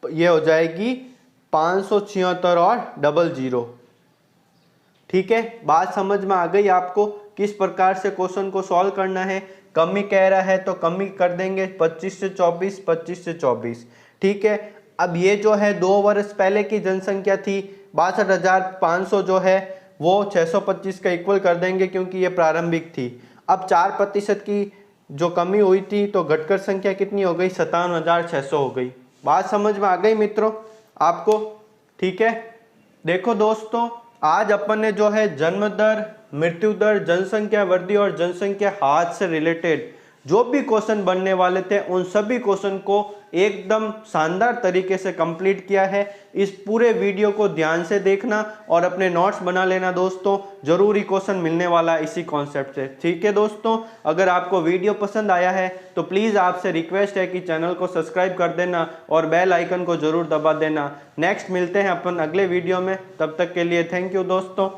ये हो जाएगी 576 और 00। ठीक है, बात समझ में आ गई आपको किस प्रकार से क्वेश्चन को सॉल्व करना है। कमी कह रहा है तो कमी कर देंगे 25 से 24, 25 से 24। ठीक है, अब ये जो है 2 वर्ष पहले की जनसंख्या थी 62,500, जो है वो 625 का इक्वल कर देंगे क्योंकि ये प्रारंभिक थी। अब 4% की जो कमी हुई थी तो घटकर संख्या कितनी हो गई 57,600 हो गई। बात समझ में आ गई मित्रों आपको। ठीक है, देखो दोस्तों आज अपन ने जो है जन्म दर, मृत्यु दर, जनसंख्या वृद्धि और जनसंख्या ह्रास से रिलेटेड जो भी क्वेश्चन बनने वाले थे उन सभी क्वेश्चन को एकदम शानदार तरीके से कंप्लीट किया है। इस पूरे वीडियो को ध्यान से देखना और अपने नोट्स बना लेना दोस्तों, जरूरी क्वेश्चन मिलने वाला है इसी कॉन्सेप्ट से। ठीक है दोस्तों, अगर आपको वीडियो पसंद आया है तो प्लीज़ आपसे रिक्वेस्ट है कि चैनल को सब्सक्राइब कर देना और बेल आइकन को जरूर दबा देना। नेक्स्ट मिलते हैं अपन अगले वीडियो में, तब तक के लिए थैंक यू दोस्तों।